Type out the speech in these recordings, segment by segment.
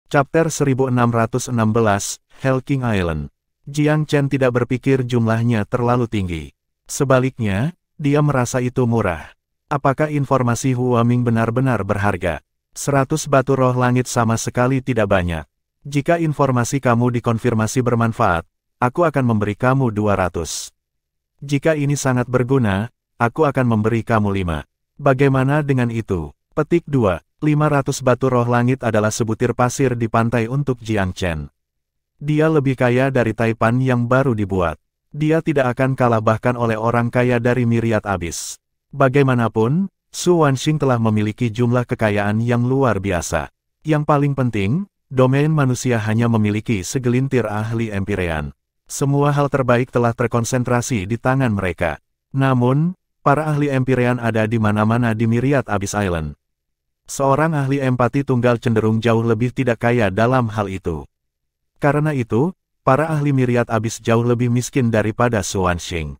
Chapter 1616, Hell King Island. Jiang Chen tidak berpikir jumlahnya terlalu tinggi. Sebaliknya, dia merasa itu murah. Apakah informasi Hua Ming benar-benar berharga? 100 batu roh langit sama sekali tidak banyak. Jika informasi kamu dikonfirmasi bermanfaat, aku akan memberi kamu 200. Jika ini sangat berguna, aku akan memberi kamu 5. Bagaimana dengan itu? Petik 2. 500 batu roh langit adalah sebutir pasir di pantai untuk Jiang Chen. Dia lebih kaya dari Taipan yang baru dibuat. Dia tidak akan kalah bahkan oleh orang kaya dari Myriad Abyss. Bagaimanapun, Su Wanxing telah memiliki jumlah kekayaan yang luar biasa. Yang paling penting, domain manusia hanya memiliki segelintir ahli Empyrean. Semua hal terbaik telah terkonsentrasi di tangan mereka. Namun, para ahli Empyrean ada di mana-mana di Myriad Abyss Island. Seorang ahli empati tunggal cenderung jauh lebih tidak kaya dalam hal itu. Karena itu, para ahli Myriad Abyss jauh lebih miskin daripada Su Wanxing.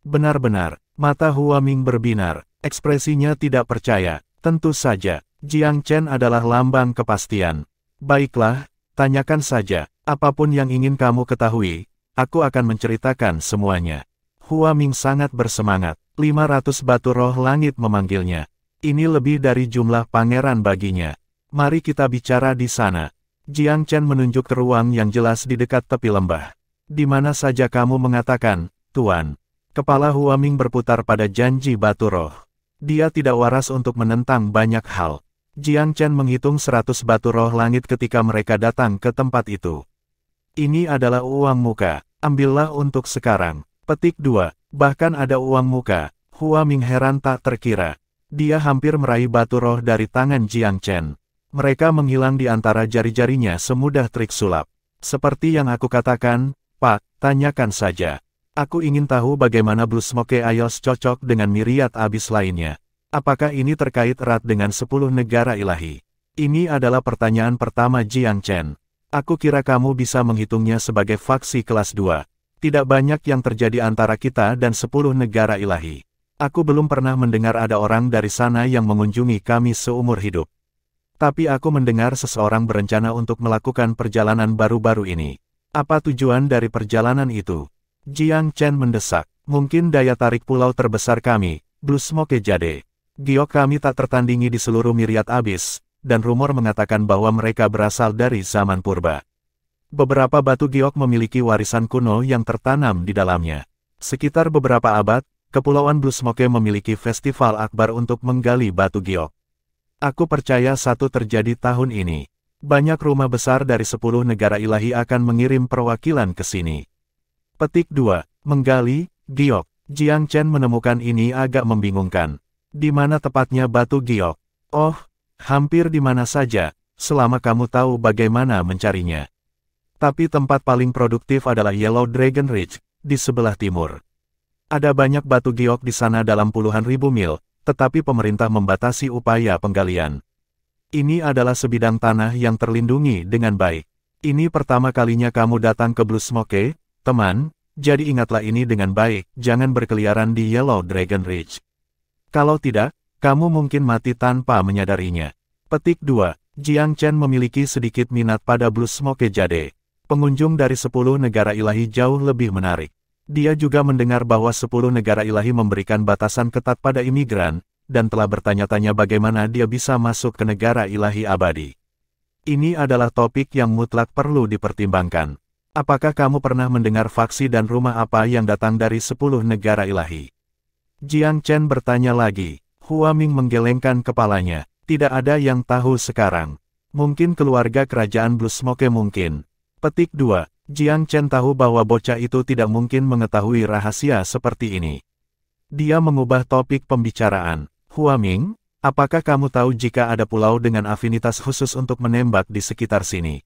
Benar-benar, mata Hua Ming berbinar, ekspresinya tidak percaya. Tentu saja, Jiang Chen adalah lambang kepastian. Baiklah, tanyakan saja, apapun yang ingin kamu ketahui, aku akan menceritakan semuanya. Hua Ming sangat bersemangat, 500 batu roh langit memanggilnya. Ini lebih dari jumlah pangeran baginya. Mari kita bicara di sana. Jiang Chen menunjuk ke ruang yang jelas di dekat tepi lembah. Di mana saja kamu mengatakan, Tuan. Kepala Hua Ming berputar pada janji batu roh. Dia tidak waras untuk menentang banyak hal. Jiang Chen menghitung 100 batu roh langit ketika mereka datang ke tempat itu. Ini adalah uang muka, ambillah untuk sekarang. Petik 2, bahkan ada uang muka. Hua Ming heran tak terkira. Dia hampir meraih batu roh dari tangan Jiang Chen. Mereka menghilang di antara jari-jarinya semudah trik sulap. Seperti yang aku katakan, Pak, tanyakan saja. Aku ingin tahu bagaimana Blue Smoke Isles cocok dengan Myriad Abyss lainnya. Apakah ini terkait erat dengan 10 negara ilahi? Ini adalah pertanyaan pertama Jiang Chen. Aku kira kamu bisa menghitungnya sebagai faksi kelas 2. Tidak banyak yang terjadi antara kita dan 10 negara ilahi. Aku belum pernah mendengar ada orang dari sana yang mengunjungi kami seumur hidup. Tapi aku mendengar seseorang berencana untuk melakukan perjalanan baru-baru ini. Apa tujuan dari perjalanan itu? Jiang Chen mendesak. Mungkin daya tarik pulau terbesar kami, Blue Smoke Jade. Giok kami tak tertandingi di seluruh Myriad Abyss, dan rumor mengatakan bahwa mereka berasal dari zaman purba. Beberapa batu giok memiliki warisan kuno yang tertanam di dalamnya. Sekitar beberapa abad, Kepulauan Blue Smoke memiliki festival akbar untuk menggali batu giok. Aku percaya satu terjadi tahun ini. Banyak rumah besar dari 10 negara ilahi akan mengirim perwakilan ke sini. Petik 2. Menggali giok. Jiang Chen menemukan ini agak membingungkan. Di mana tepatnya batu giok? Oh, hampir di mana saja, selama kamu tahu bagaimana mencarinya. Tapi tempat paling produktif adalah Yellow Dragon Ridge, di sebelah timur. Ada banyak batu giok di sana dalam puluhan ribu mil, tetapi pemerintah membatasi upaya penggalian. Ini adalah sebidang tanah yang terlindungi dengan baik. Ini pertama kalinya kamu datang ke Blue Smoke, teman, jadi ingatlah ini dengan baik, jangan berkeliaran di Yellow Dragon Ridge. Kalau tidak, kamu mungkin mati tanpa menyadarinya. Petik 2. Jiang Chen memiliki sedikit minat pada Blue Smoke Jade. Pengunjung dari 10 negara ilahi jauh lebih menarik. Dia juga mendengar bahwa 10 negara ilahi memberikan batasan ketat pada imigran, dan telah bertanya-tanya bagaimana dia bisa masuk ke negara ilahi abadi. Ini adalah topik yang mutlak perlu dipertimbangkan. Apakah kamu pernah mendengar faksi dan rumah apa yang datang dari 10 negara ilahi? Jiang Chen bertanya lagi. Hua Ming menggelengkan kepalanya. Tidak ada yang tahu sekarang. Mungkin keluarga kerajaan Blue Smoke mungkin. Petik 2. Jiang Chen tahu bahwa bocah itu tidak mungkin mengetahui rahasia seperti ini. Dia mengubah topik pembicaraan. Hua Ming, apakah kamu tahu jika ada pulau dengan afinitas khusus untuk menembak di sekitar sini?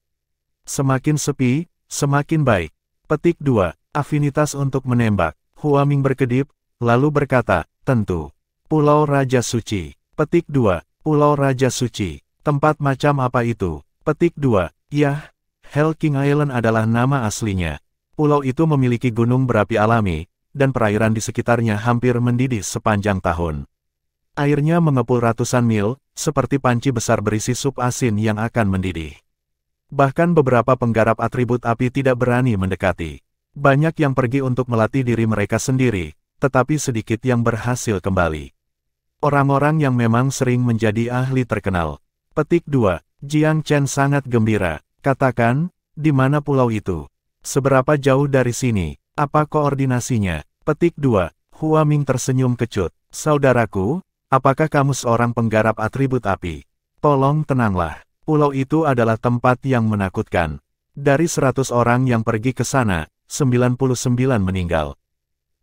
Semakin sepi, semakin baik. Petik 2. Afinitas untuk menembak. Hua Ming berkedip, lalu berkata, tentu. Pulau Raja Suci. Petik 2. Pulau Raja Suci. Tempat macam apa itu? Petik 2. Yah. Hell King Island adalah nama aslinya. Pulau itu memiliki gunung berapi alami, dan perairan di sekitarnya hampir mendidih sepanjang tahun. Airnya mengepul ratusan mil, seperti panci besar berisi sup asin yang akan mendidih. Bahkan beberapa penggarap atribut api tidak berani mendekati. Banyak yang pergi untuk melatih diri mereka sendiri, tetapi sedikit yang berhasil kembali. Orang-orang yang memang sering menjadi ahli terkenal. Petik 2. Jiang Chen sangat gembira. Katakan, di mana pulau itu? Seberapa jauh dari sini? Apa koordinasinya? Petik 2. Hua Ming tersenyum kecut. Saudaraku, apakah kamu seorang penggarap atribut api? Tolong tenanglah. Pulau itu adalah tempat yang menakutkan. Dari 100 orang yang pergi ke sana, 99 meninggal.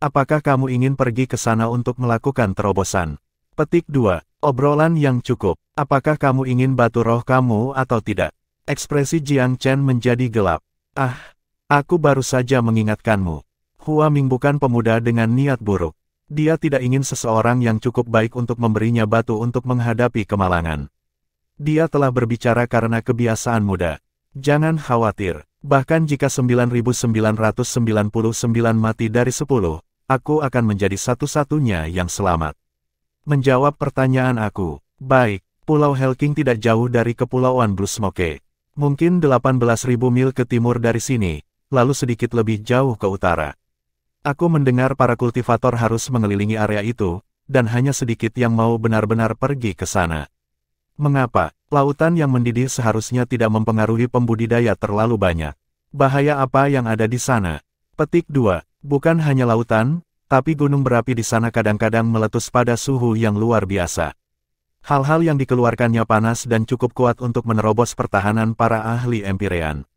Apakah kamu ingin pergi ke sana untuk melakukan terobosan? Petik 2. Obrolan yang cukup. Apakah kamu ingin batu roh kamu atau tidak? Ekspresi Jiang Chen menjadi gelap. Ah, aku baru saja mengingatkanmu. Hua Ming bukan pemuda dengan niat buruk. Dia tidak ingin seseorang yang cukup baik untuk memberinya batu untuk menghadapi kemalangan. Dia telah berbicara karena kebiasaan muda. Jangan khawatir, bahkan jika 9.999 mati dari 10, aku akan menjadi satu-satunya yang selamat. Menjawab pertanyaan aku, baik, Pulau Helking tidak jauh dari Kepulauan Blue Smoke. Mungkin 18.000 mil ke timur dari sini, lalu sedikit lebih jauh ke utara. Aku mendengar para kultivator harus mengelilingi area itu, dan hanya sedikit yang mau benar-benar pergi ke sana. Mengapa? Lautan yang mendidih seharusnya tidak mempengaruhi pembudidaya terlalu banyak. Bahaya apa yang ada di sana? Petik 2. Bukan hanya lautan, tapi gunung berapi di sana kadang-kadang meletus pada suhu yang luar biasa. Hal-hal yang dikeluarkannya panas dan cukup kuat untuk menerobos pertahanan para ahli Empyrean.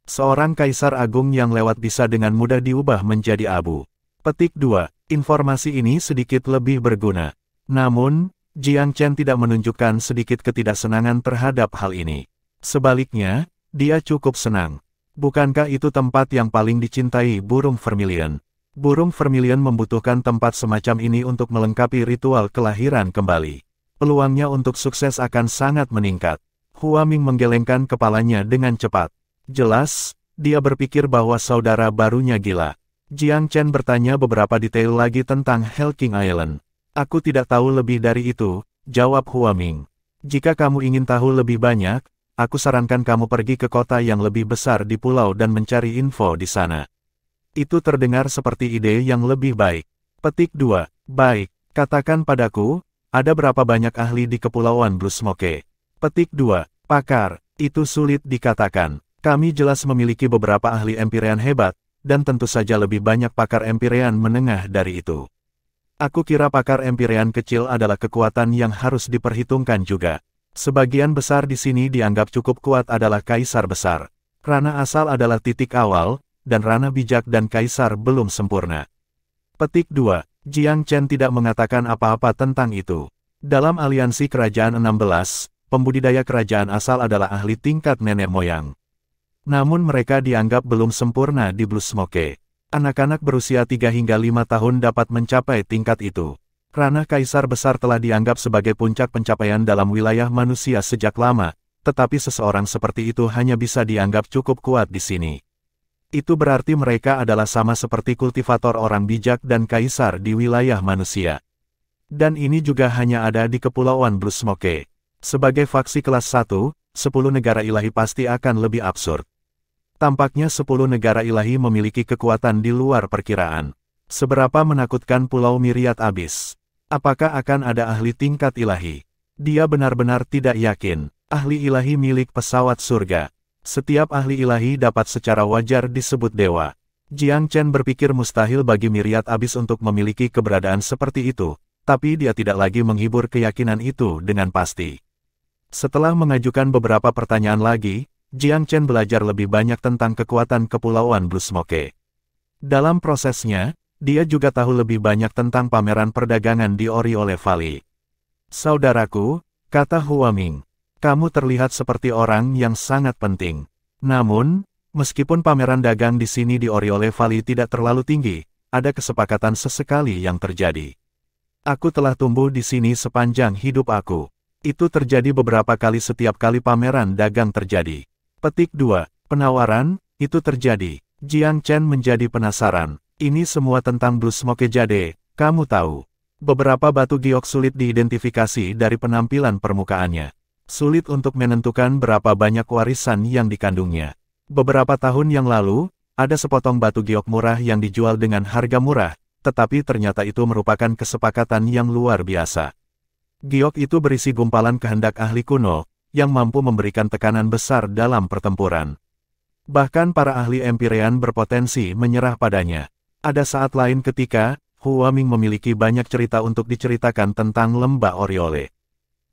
Seorang kaisar agung yang lewat bisa dengan mudah diubah menjadi abu. Petik 2. Informasi ini sedikit lebih berguna. Namun, Jiang Chen tidak menunjukkan sedikit ketidaksenangan terhadap hal ini. Sebaliknya, dia cukup senang. Bukankah itu tempat yang paling dicintai burung vermilion? Burung vermilion membutuhkan tempat semacam ini untuk melengkapi ritual kelahiran kembali. Peluangnya untuk sukses akan sangat meningkat. Hua Ming menggelengkan kepalanya dengan cepat. Jelas, dia berpikir bahwa saudara barunya gila. Jiang Chen bertanya beberapa detail lagi tentang Helking Island. Aku tidak tahu lebih dari itu, jawab Hua Ming. Jika kamu ingin tahu lebih banyak, aku sarankan kamu pergi ke kota yang lebih besar di pulau dan mencari info di sana. Itu terdengar seperti ide yang lebih baik. Petik 2. Baik, katakan padaku, ada berapa banyak ahli di Kepulauan Blue Smoke? Petik 2. Pakar, itu sulit dikatakan. Kami jelas memiliki beberapa ahli Empyrean hebat, dan tentu saja lebih banyak pakar Empyrean menengah dari itu. Aku kira pakar Empyrean kecil adalah kekuatan yang harus diperhitungkan juga. Sebagian besar di sini dianggap cukup kuat adalah kaisar besar. Ranah asal adalah titik awal, dan ranah bijak dan kaisar belum sempurna. Petik 2. Jiang Chen tidak mengatakan apa-apa tentang itu. Dalam aliansi kerajaan 16, pembudidaya kerajaan asal adalah ahli tingkat nenek moyang. Namun mereka dianggap belum sempurna di Blue Smoke. Anak-anak berusia 3 hingga 5 tahun dapat mencapai tingkat itu. Ranah kaisar besar telah dianggap sebagai puncak pencapaian dalam wilayah manusia sejak lama, tetapi seseorang seperti itu hanya bisa dianggap cukup kuat di sini. Itu berarti mereka adalah sama seperti kultivator orang bijak dan kaisar di wilayah manusia. Dan ini juga hanya ada di Kepulauan Blue Smoke. Sebagai faksi kelas 1, 10 negara ilahi pasti akan lebih absurd. Tampaknya 10 negara ilahi memiliki kekuatan di luar perkiraan. Seberapa menakutkan Pulau Myriad Abyss? Apakah akan ada ahli tingkat ilahi? Dia benar-benar tidak yakin. Ahli ilahi milik pesawat surga. Setiap ahli ilahi dapat secara wajar disebut dewa. Jiang Chen berpikir mustahil bagi Myriad Abyss untuk memiliki keberadaan seperti itu, tapi dia tidak lagi menghibur keyakinan itu dengan pasti. Setelah mengajukan beberapa pertanyaan lagi, Jiang Chen belajar lebih banyak tentang kekuatan Kepulauan Blue Smoke. Dalam prosesnya, dia juga tahu lebih banyak tentang pameran perdagangan di Oriole Valley. Saudaraku, kata Hua Ming, kamu terlihat seperti orang yang sangat penting. Namun, meskipun pameran dagang di sini di Oriole Valley tidak terlalu tinggi, ada kesepakatan sesekali yang terjadi. Aku telah tumbuh di sini sepanjang hidup aku. Itu terjadi beberapa kali setiap kali pameran dagang terjadi. Petik 2. Penawaran, itu terjadi. Jiang Chen menjadi penasaran. Ini semua tentang Blue Smoke Jade, kamu tahu. Beberapa batu giok sulit diidentifikasi dari penampilan permukaannya. Sulit untuk menentukan berapa banyak warisan yang dikandungnya. Beberapa tahun yang lalu, ada sepotong batu giok murah yang dijual dengan harga murah, tetapi ternyata itu merupakan kesepakatan yang luar biasa. Giok itu berisi gumpalan kehendak ahli kuno, yang mampu memberikan tekanan besar dalam pertempuran. Bahkan para ahli Empyrean berpotensi menyerah padanya. Ada saat lain ketika, Huaming memiliki banyak cerita untuk diceritakan tentang lembah Oriole.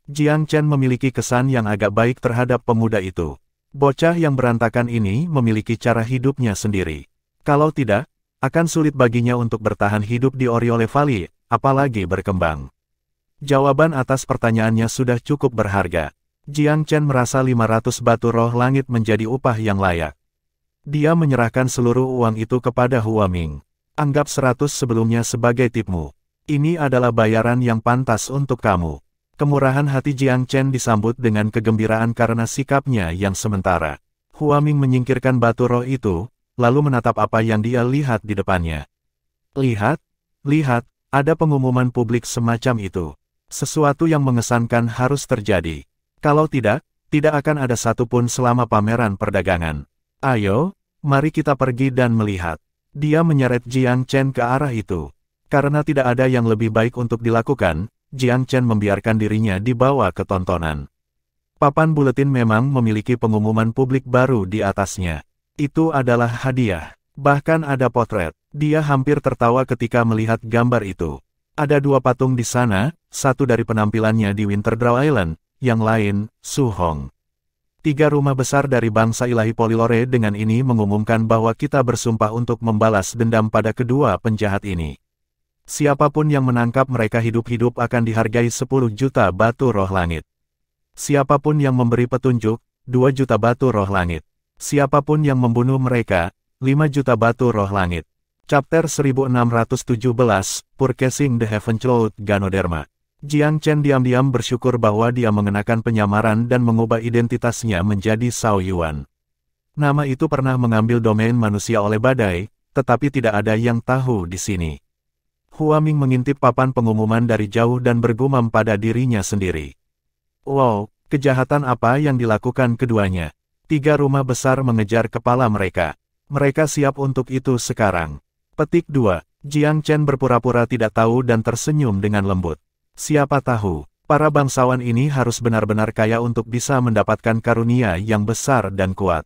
Jiang Chen memiliki kesan yang agak baik terhadap pemuda itu. Bocah yang berantakan ini memiliki cara hidupnya sendiri. Kalau tidak, akan sulit baginya untuk bertahan hidup di Oriole Valley, apalagi berkembang. Jawaban atas pertanyaannya sudah cukup berharga. Jiang Chen merasa 500 batu roh langit menjadi upah yang layak. Dia menyerahkan seluruh uang itu kepada Huaming. Anggap 100 sebelumnya sebagai tipmu. Ini adalah bayaran yang pantas untuk kamu. Kemurahan hati Jiang Chen disambut dengan kegembiraan karena sikapnya yang sementara. Huaming menyingkirkan batu roh itu, lalu menatap apa yang dia lihat di depannya. Lihat, ada pengumuman publik semacam itu. Sesuatu yang mengesankan harus terjadi. Kalau tidak akan ada satupun selama pameran perdagangan. Ayo, mari kita pergi dan melihat. Dia menyeret Jiang Chen ke arah itu. Karena tidak ada yang lebih baik untuk dilakukan, Jiang Chen membiarkan dirinya dibawa ke tontonan. Papan buletin memang memiliki pengumuman publik baru di atasnya. Itu adalah hadiah. Bahkan ada potret. Dia hampir tertawa ketika melihat gambar itu. Ada dua patung di sana, satu dari penampilannya di Winterdraw Island, yang lain, Su Hong. 3 rumah besar dari bangsa ilahi Polylore dengan ini mengumumkan bahwa kita bersumpah untuk membalas dendam pada kedua penjahat ini. Siapapun yang menangkap mereka hidup-hidup akan dihargai 10 juta batu roh langit. Siapapun yang memberi petunjuk, 2 juta batu roh langit. Siapapun yang membunuh mereka, 5 juta batu roh langit. Chapter 1617, Purchasing the Heaven-Cloud Ganoderma. Jiang Chen diam-diam bersyukur bahwa dia mengenakan penyamaran dan mengubah identitasnya menjadi Sao Yuan. Nama itu pernah mengambil domain manusia oleh badai, tetapi tidak ada yang tahu di sini. Huaming mengintip papan pengumuman dari jauh dan bergumam pada dirinya sendiri. Wow, kejahatan apa yang dilakukan keduanya? 3 rumah besar mengejar kepala mereka. Mereka siap untuk itu sekarang. Petik 2. Jiang Chen berpura-pura tidak tahu dan tersenyum dengan lembut. Siapa tahu, para bangsawan ini harus benar-benar kaya untuk bisa mendapatkan karunia yang besar dan kuat.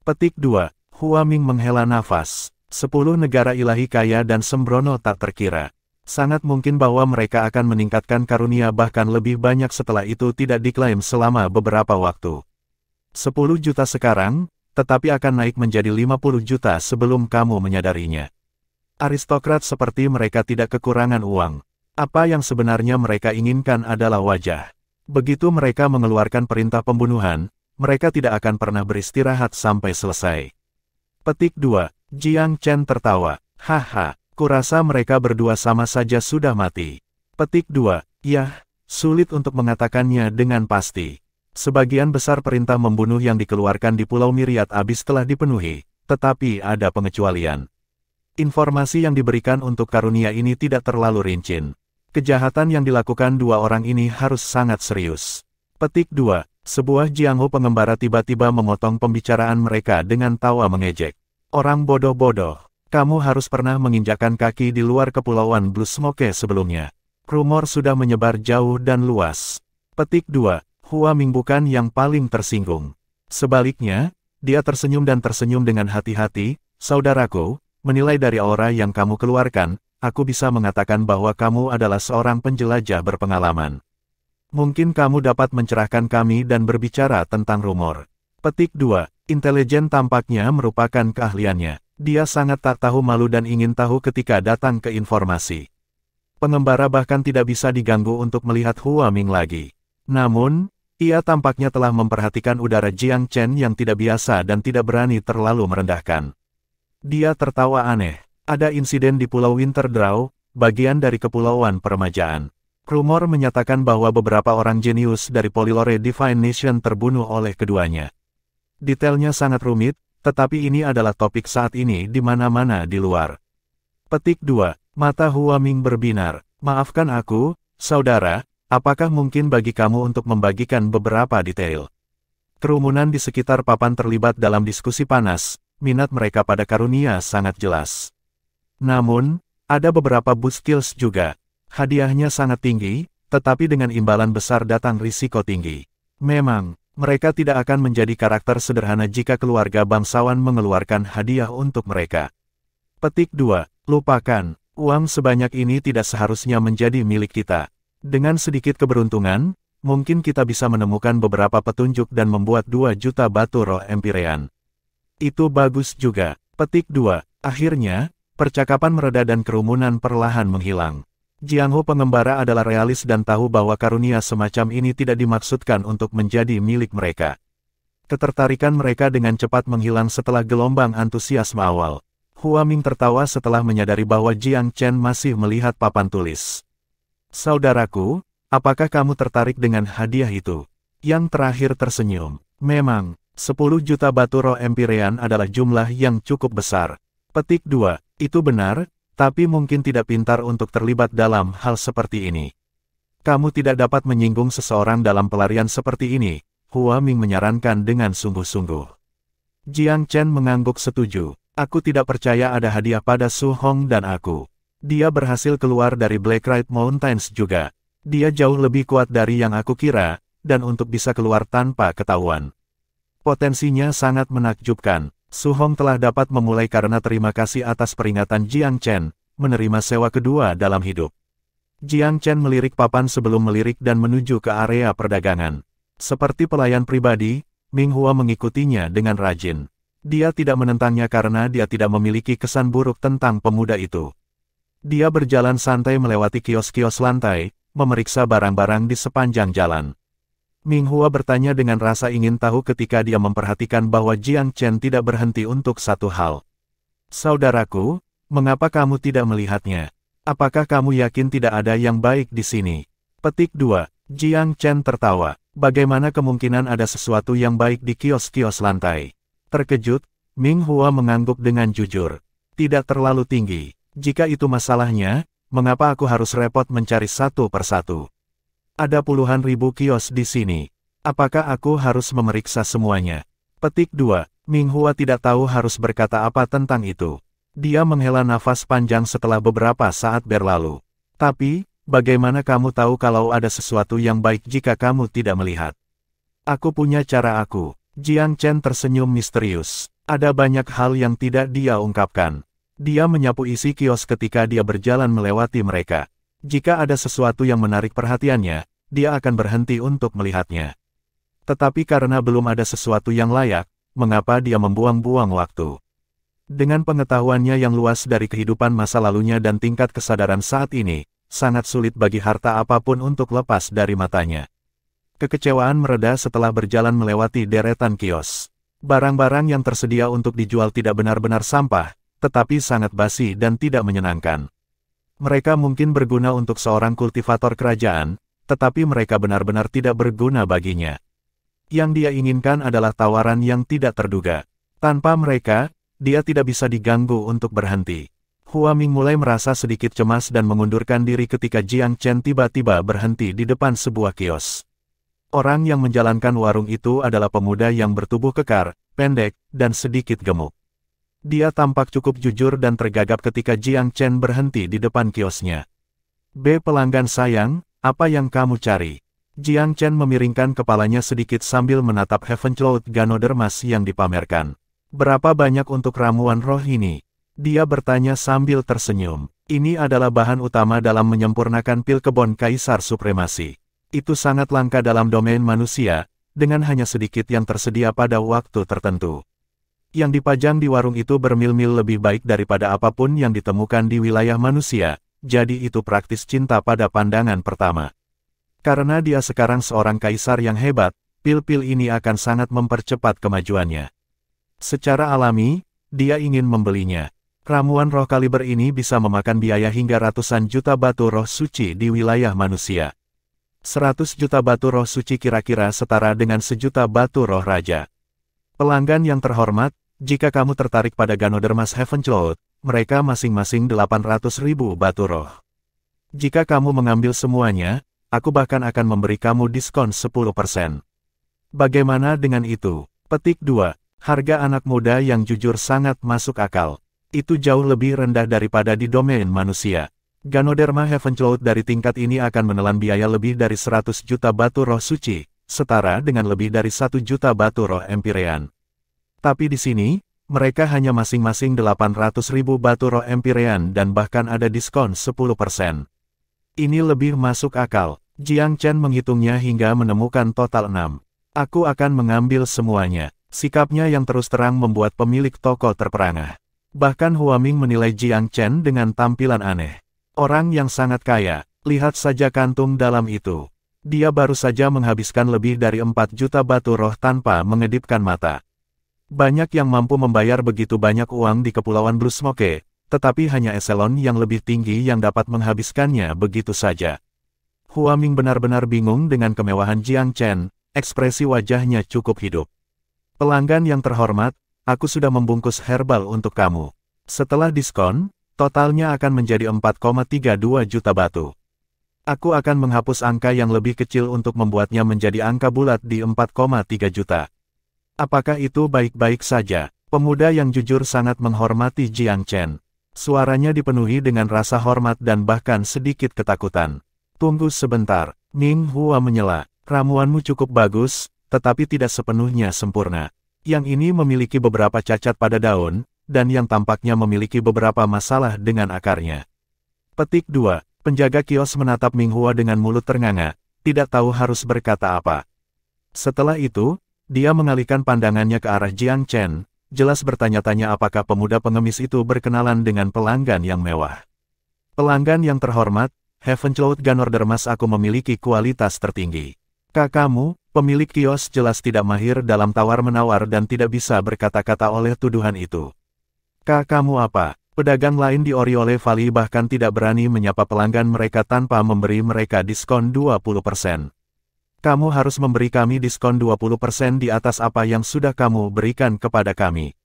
Petik 2. Huaming menghela nafas. 10 negara ilahi kaya dan sembrono tak terkira. Sangat mungkin bahwa mereka akan meningkatkan karunia bahkan lebih banyak setelah itu tidak diklaim selama beberapa waktu. 10 juta sekarang, tetapi akan naik menjadi 50 juta sebelum kamu menyadarinya. Aristokrat seperti mereka tidak kekurangan uang. Apa yang sebenarnya mereka inginkan adalah wajah. Begitu mereka mengeluarkan perintah pembunuhan, mereka tidak akan pernah beristirahat sampai selesai. Petik 2. Jiang Chen tertawa. Haha, kurasa mereka berdua sama saja sudah mati. Petik 2. Yah, sulit untuk mengatakannya dengan pasti. Sebagian besar perintah membunuh yang dikeluarkan di Pulau Myriad Abyss telah dipenuhi, tetapi ada pengecualian. Informasi yang diberikan untuk karunia ini tidak terlalu rinci. Kejahatan yang dilakukan 2 orang ini harus sangat serius. Petik 2. Sebuah Jianghu pengembara tiba-tiba memotong pembicaraan mereka dengan tawa mengejek. Orang bodoh-bodoh, kamu harus pernah menginjakkan kaki di luar kepulauan Blue Smoke sebelumnya. Rumor sudah menyebar jauh dan luas. Petik 2. Huaming bukan yang paling tersinggung. Sebaliknya, dia tersenyum dan tersenyum dengan hati-hati. Saudaraku, menilai dari aura yang kamu keluarkan, aku bisa mengatakan bahwa kamu adalah seorang penjelajah berpengalaman. Mungkin kamu dapat mencerahkan kami dan berbicara tentang rumor. Petik 2. Intelijen tampaknya merupakan keahliannya. Dia sangat tak tahu malu dan ingin tahu ketika datang ke informasi. Pengembara bahkan tidak bisa diganggu untuk melihat Huaming lagi. Namun, ia tampaknya telah memperhatikan udara Jiang Chen yang tidak biasa dan tidak berani terlalu merendahkan. Dia tertawa aneh. Ada insiden di Pulau Winterdraw, bagian dari kepulauan peremajaan. Rumor menyatakan bahwa beberapa orang jenius dari Polylore Divine Nation terbunuh oleh keduanya. Detailnya sangat rumit, tetapi ini adalah topik saat ini di mana-mana di luar. Petik 2. Mata Huaming berbinar. Maafkan aku, saudara, apakah mungkin bagi kamu untuk membagikan beberapa detail? Kerumunan di sekitar papan terlibat dalam diskusi panas, minat mereka pada karunia sangat jelas. Namun, ada beberapa boost skills juga. Hadiahnya sangat tinggi, tetapi dengan imbalan besar datang risiko tinggi. Memang, mereka tidak akan menjadi karakter sederhana jika keluarga bangsawan mengeluarkan hadiah untuk mereka. Petik 2. Lupakan, uang sebanyak ini tidak seharusnya menjadi milik kita. Dengan sedikit keberuntungan, mungkin kita bisa menemukan beberapa petunjuk dan membuat 2 juta batu roh Empyrean. Itu bagus juga. Petik 2. Akhirnya, percakapan mereda dan kerumunan perlahan menghilang. Jiang Ho pengembara adalah realis dan tahu bahwa karunia semacam ini tidak dimaksudkan untuk menjadi milik mereka. Ketertarikan mereka dengan cepat menghilang setelah gelombang antusiasme awal. Hua Ming tertawa setelah menyadari bahwa Jiang Chen masih melihat papan tulis. Saudaraku, apakah kamu tertarik dengan hadiah itu? Yang terakhir tersenyum. Memang, 10 juta batu roh Empyrean adalah jumlah yang cukup besar. Petik 2. Itu benar, tapi mungkin tidak pintar untuk terlibat dalam hal seperti ini. Kamu tidak dapat menyinggung seseorang dalam pelarian seperti ini, Hua Ming menyarankan dengan sungguh-sungguh. Jiang Chen mengangguk setuju. Aku tidak percaya ada hadiah pada Su Hong dan aku. Dia berhasil keluar dari Blacklight Mountains juga. Dia jauh lebih kuat dari yang aku kira, dan untuk bisa keluar tanpa ketahuan. Potensinya sangat menakjubkan. Su Hong telah dapat memulai karena terima kasih atas peringatan Jiang Chen, menerima sewa kedua dalam hidup. Jiang Chen melirik papan sebelum melirik dan menuju ke area perdagangan. Seperti pelayan pribadi, Ming Hua mengikutinya dengan rajin. Dia tidak menentangnya karena dia tidak memiliki kesan buruk tentang pemuda itu. Dia berjalan santai melewati kios-kios lantai, memeriksa barang-barang di sepanjang jalan. Ming Hua bertanya dengan rasa ingin tahu ketika dia memperhatikan bahwa Jiang Chen tidak berhenti untuk satu hal. Saudaraku, mengapa kamu tidak melihatnya? Apakah kamu yakin tidak ada yang baik di sini? Petik 2. Jiang Chen tertawa. Bagaimana kemungkinan ada sesuatu yang baik di kios-kios lantai? Terkejut, Ming Hua mengangguk dengan jujur. Tidak terlalu tinggi. Jika itu masalahnya, mengapa aku harus repot mencari satu persatu? Ada puluhan ribu kios di sini. Apakah aku harus memeriksa semuanya? Petik 2. Ming Hua tidak tahu harus berkata apa tentang itu. Dia menghela nafas panjang setelah beberapa saat berlalu. Tapi, bagaimana kamu tahu kalau ada sesuatu yang baik jika kamu tidak melihat? Aku punya cara aku. Jiang Chen tersenyum misterius. Ada banyak hal yang tidak dia ungkapkan. Dia menyapu isi kios ketika dia berjalan melewati mereka. Jika ada sesuatu yang menarik perhatiannya, dia akan berhenti untuk melihatnya. Tetapi karena belum ada sesuatu yang layak, mengapa dia membuang-buang waktu? Dengan pengetahuannya yang luas dari kehidupan masa lalunya dan tingkat kesadaran saat ini, sangat sulit bagi harta apapun untuk lepas dari matanya. Kekecewaan mereda setelah berjalan melewati deretan kios. Barang-barang yang tersedia untuk dijual tidak benar-benar sampah, tetapi sangat basi dan tidak menyenangkan. Mereka mungkin berguna untuk seorang kultivator kerajaan, tetapi mereka benar-benar tidak berguna baginya. Yang dia inginkan adalah tawaran yang tidak terduga. Tanpa mereka, dia tidak bisa diganggu untuk berhenti. Hua Ming mulai merasa sedikit cemas dan mengundurkan diri ketika Jiang Chen tiba-tiba berhenti di depan sebuah kios. Orang yang menjalankan warung itu adalah pemuda yang bertubuh kekar, pendek, dan sedikit gemuk. Dia tampak cukup jujur dan tergagap ketika Jiang Chen berhenti di depan kiosnya. "B pelanggan sayang, apa yang kamu cari?" Jiang Chen memiringkan kepalanya sedikit sambil menatap Heavencloud Ganodermas yang dipamerkan. "Berapa banyak untuk ramuan roh ini?" Dia bertanya sambil tersenyum. Ini adalah bahan utama dalam menyempurnakan pil kebon Kaisar Supremasi. Itu sangat langka dalam domain manusia, dengan hanya sedikit yang tersedia pada waktu tertentu. Yang dipajang di warung itu bermil-mil lebih baik daripada apapun yang ditemukan di wilayah manusia, jadi itu praktis cinta pada pandangan pertama. Karena dia sekarang seorang kaisar yang hebat, pil-pil ini akan sangat mempercepat kemajuannya. Secara alami, dia ingin membelinya. Ramuan roh kaliber ini bisa memakan biaya hingga ratusan juta batu roh suci di wilayah manusia. 100 juta batu roh suci kira-kira setara dengan 1 juta batu roh raja. Pelanggan yang terhormat, jika kamu tertarik pada Ganodermas Heavencloud, mereka masing-masing 800.000 batu roh. Jika kamu mengambil semuanya, aku bahkan akan memberi kamu diskon 10%. Bagaimana dengan itu? Petik 2. Harga anak muda yang jujur sangat masuk akal. Itu jauh lebih rendah daripada di domain manusia. Ganoderma Heavencloud dari tingkat ini akan menelan biaya lebih dari 100 juta batu roh suci, setara dengan lebih dari 1 juta batu roh Empyrean. Tapi di sini, mereka hanya masing-masing 800.000 batu roh Empyrean dan bahkan ada diskon 10%. Ini lebih masuk akal. Jiang Chen menghitungnya hingga menemukan total 6. Aku akan mengambil semuanya. Sikapnya yang terus terang membuat pemilik toko terperangah. Bahkan Huaming menilai Jiang Chen dengan tampilan aneh. Orang yang sangat kaya, lihat saja kantung dalam itu. Dia baru saja menghabiskan lebih dari 4 juta batu roh tanpa mengedipkan mata. Banyak yang mampu membayar begitu banyak uang di Kepulauan Blue Smoke, tetapi hanya eselon yang lebih tinggi yang dapat menghabiskannya begitu saja. Huaming benar-benar bingung dengan kemewahan Jiang Chen, ekspresi wajahnya cukup hidup. Pelanggan yang terhormat, aku sudah membungkus herbal untuk kamu. Setelah diskon, totalnya akan menjadi 4,32 juta batu. Aku akan menghapus angka yang lebih kecil untuk membuatnya menjadi angka bulat di 4,3 juta. Apakah itu baik-baik saja? Pemuda yang jujur sangat menghormati Jiang Chen. Suaranya dipenuhi dengan rasa hormat dan bahkan sedikit ketakutan. Tunggu sebentar, Ming Hua menyela. Ramuanmu cukup bagus, tetapi tidak sepenuhnya sempurna. Yang ini memiliki beberapa cacat pada daun, dan yang tampaknya memiliki beberapa masalah dengan akarnya. Petik 2. Penjaga kios menatap Ming Hua dengan mulut ternganga, tidak tahu harus berkata apa. Setelah itu, dia mengalihkan pandangannya ke arah Jiang Chen, jelas bertanya-tanya apakah pemuda pengemis itu berkenalan dengan pelanggan yang mewah. Pelanggan yang terhormat, Heavencloud Ganodermas aku memiliki kualitas tertinggi. Kakakmu, pemilik kios jelas tidak mahir dalam tawar-menawar dan tidak bisa berkata-kata oleh tuduhan itu. Kakakmu apa? Pedagang lain di Oriole Valley bahkan tidak berani menyapa pelanggan mereka tanpa memberi mereka diskon 20%. Kamu harus memberi kami diskon 20% di atas apa yang sudah kamu berikan kepada kami.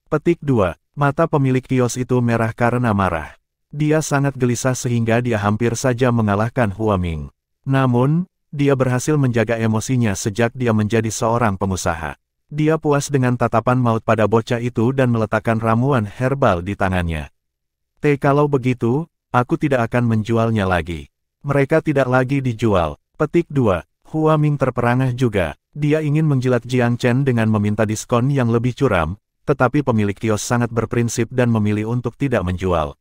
Petik 2. Mata pemilik kios itu merah karena marah. Dia sangat gelisah sehingga dia hampir saja mengalahkan Huaming. Namun, dia berhasil menjaga emosinya sejak dia menjadi seorang pengusaha. Dia puas dengan tatapan maut pada bocah itu dan meletakkan ramuan herbal di tangannya. Kalau begitu, aku tidak akan menjualnya lagi. Mereka tidak lagi dijual. Petik 2. Huaming terperangah juga. Dia ingin menjilat Jiang Chen dengan meminta diskon yang lebih curam, tetapi pemilik kios sangat berprinsip dan memilih untuk tidak menjual.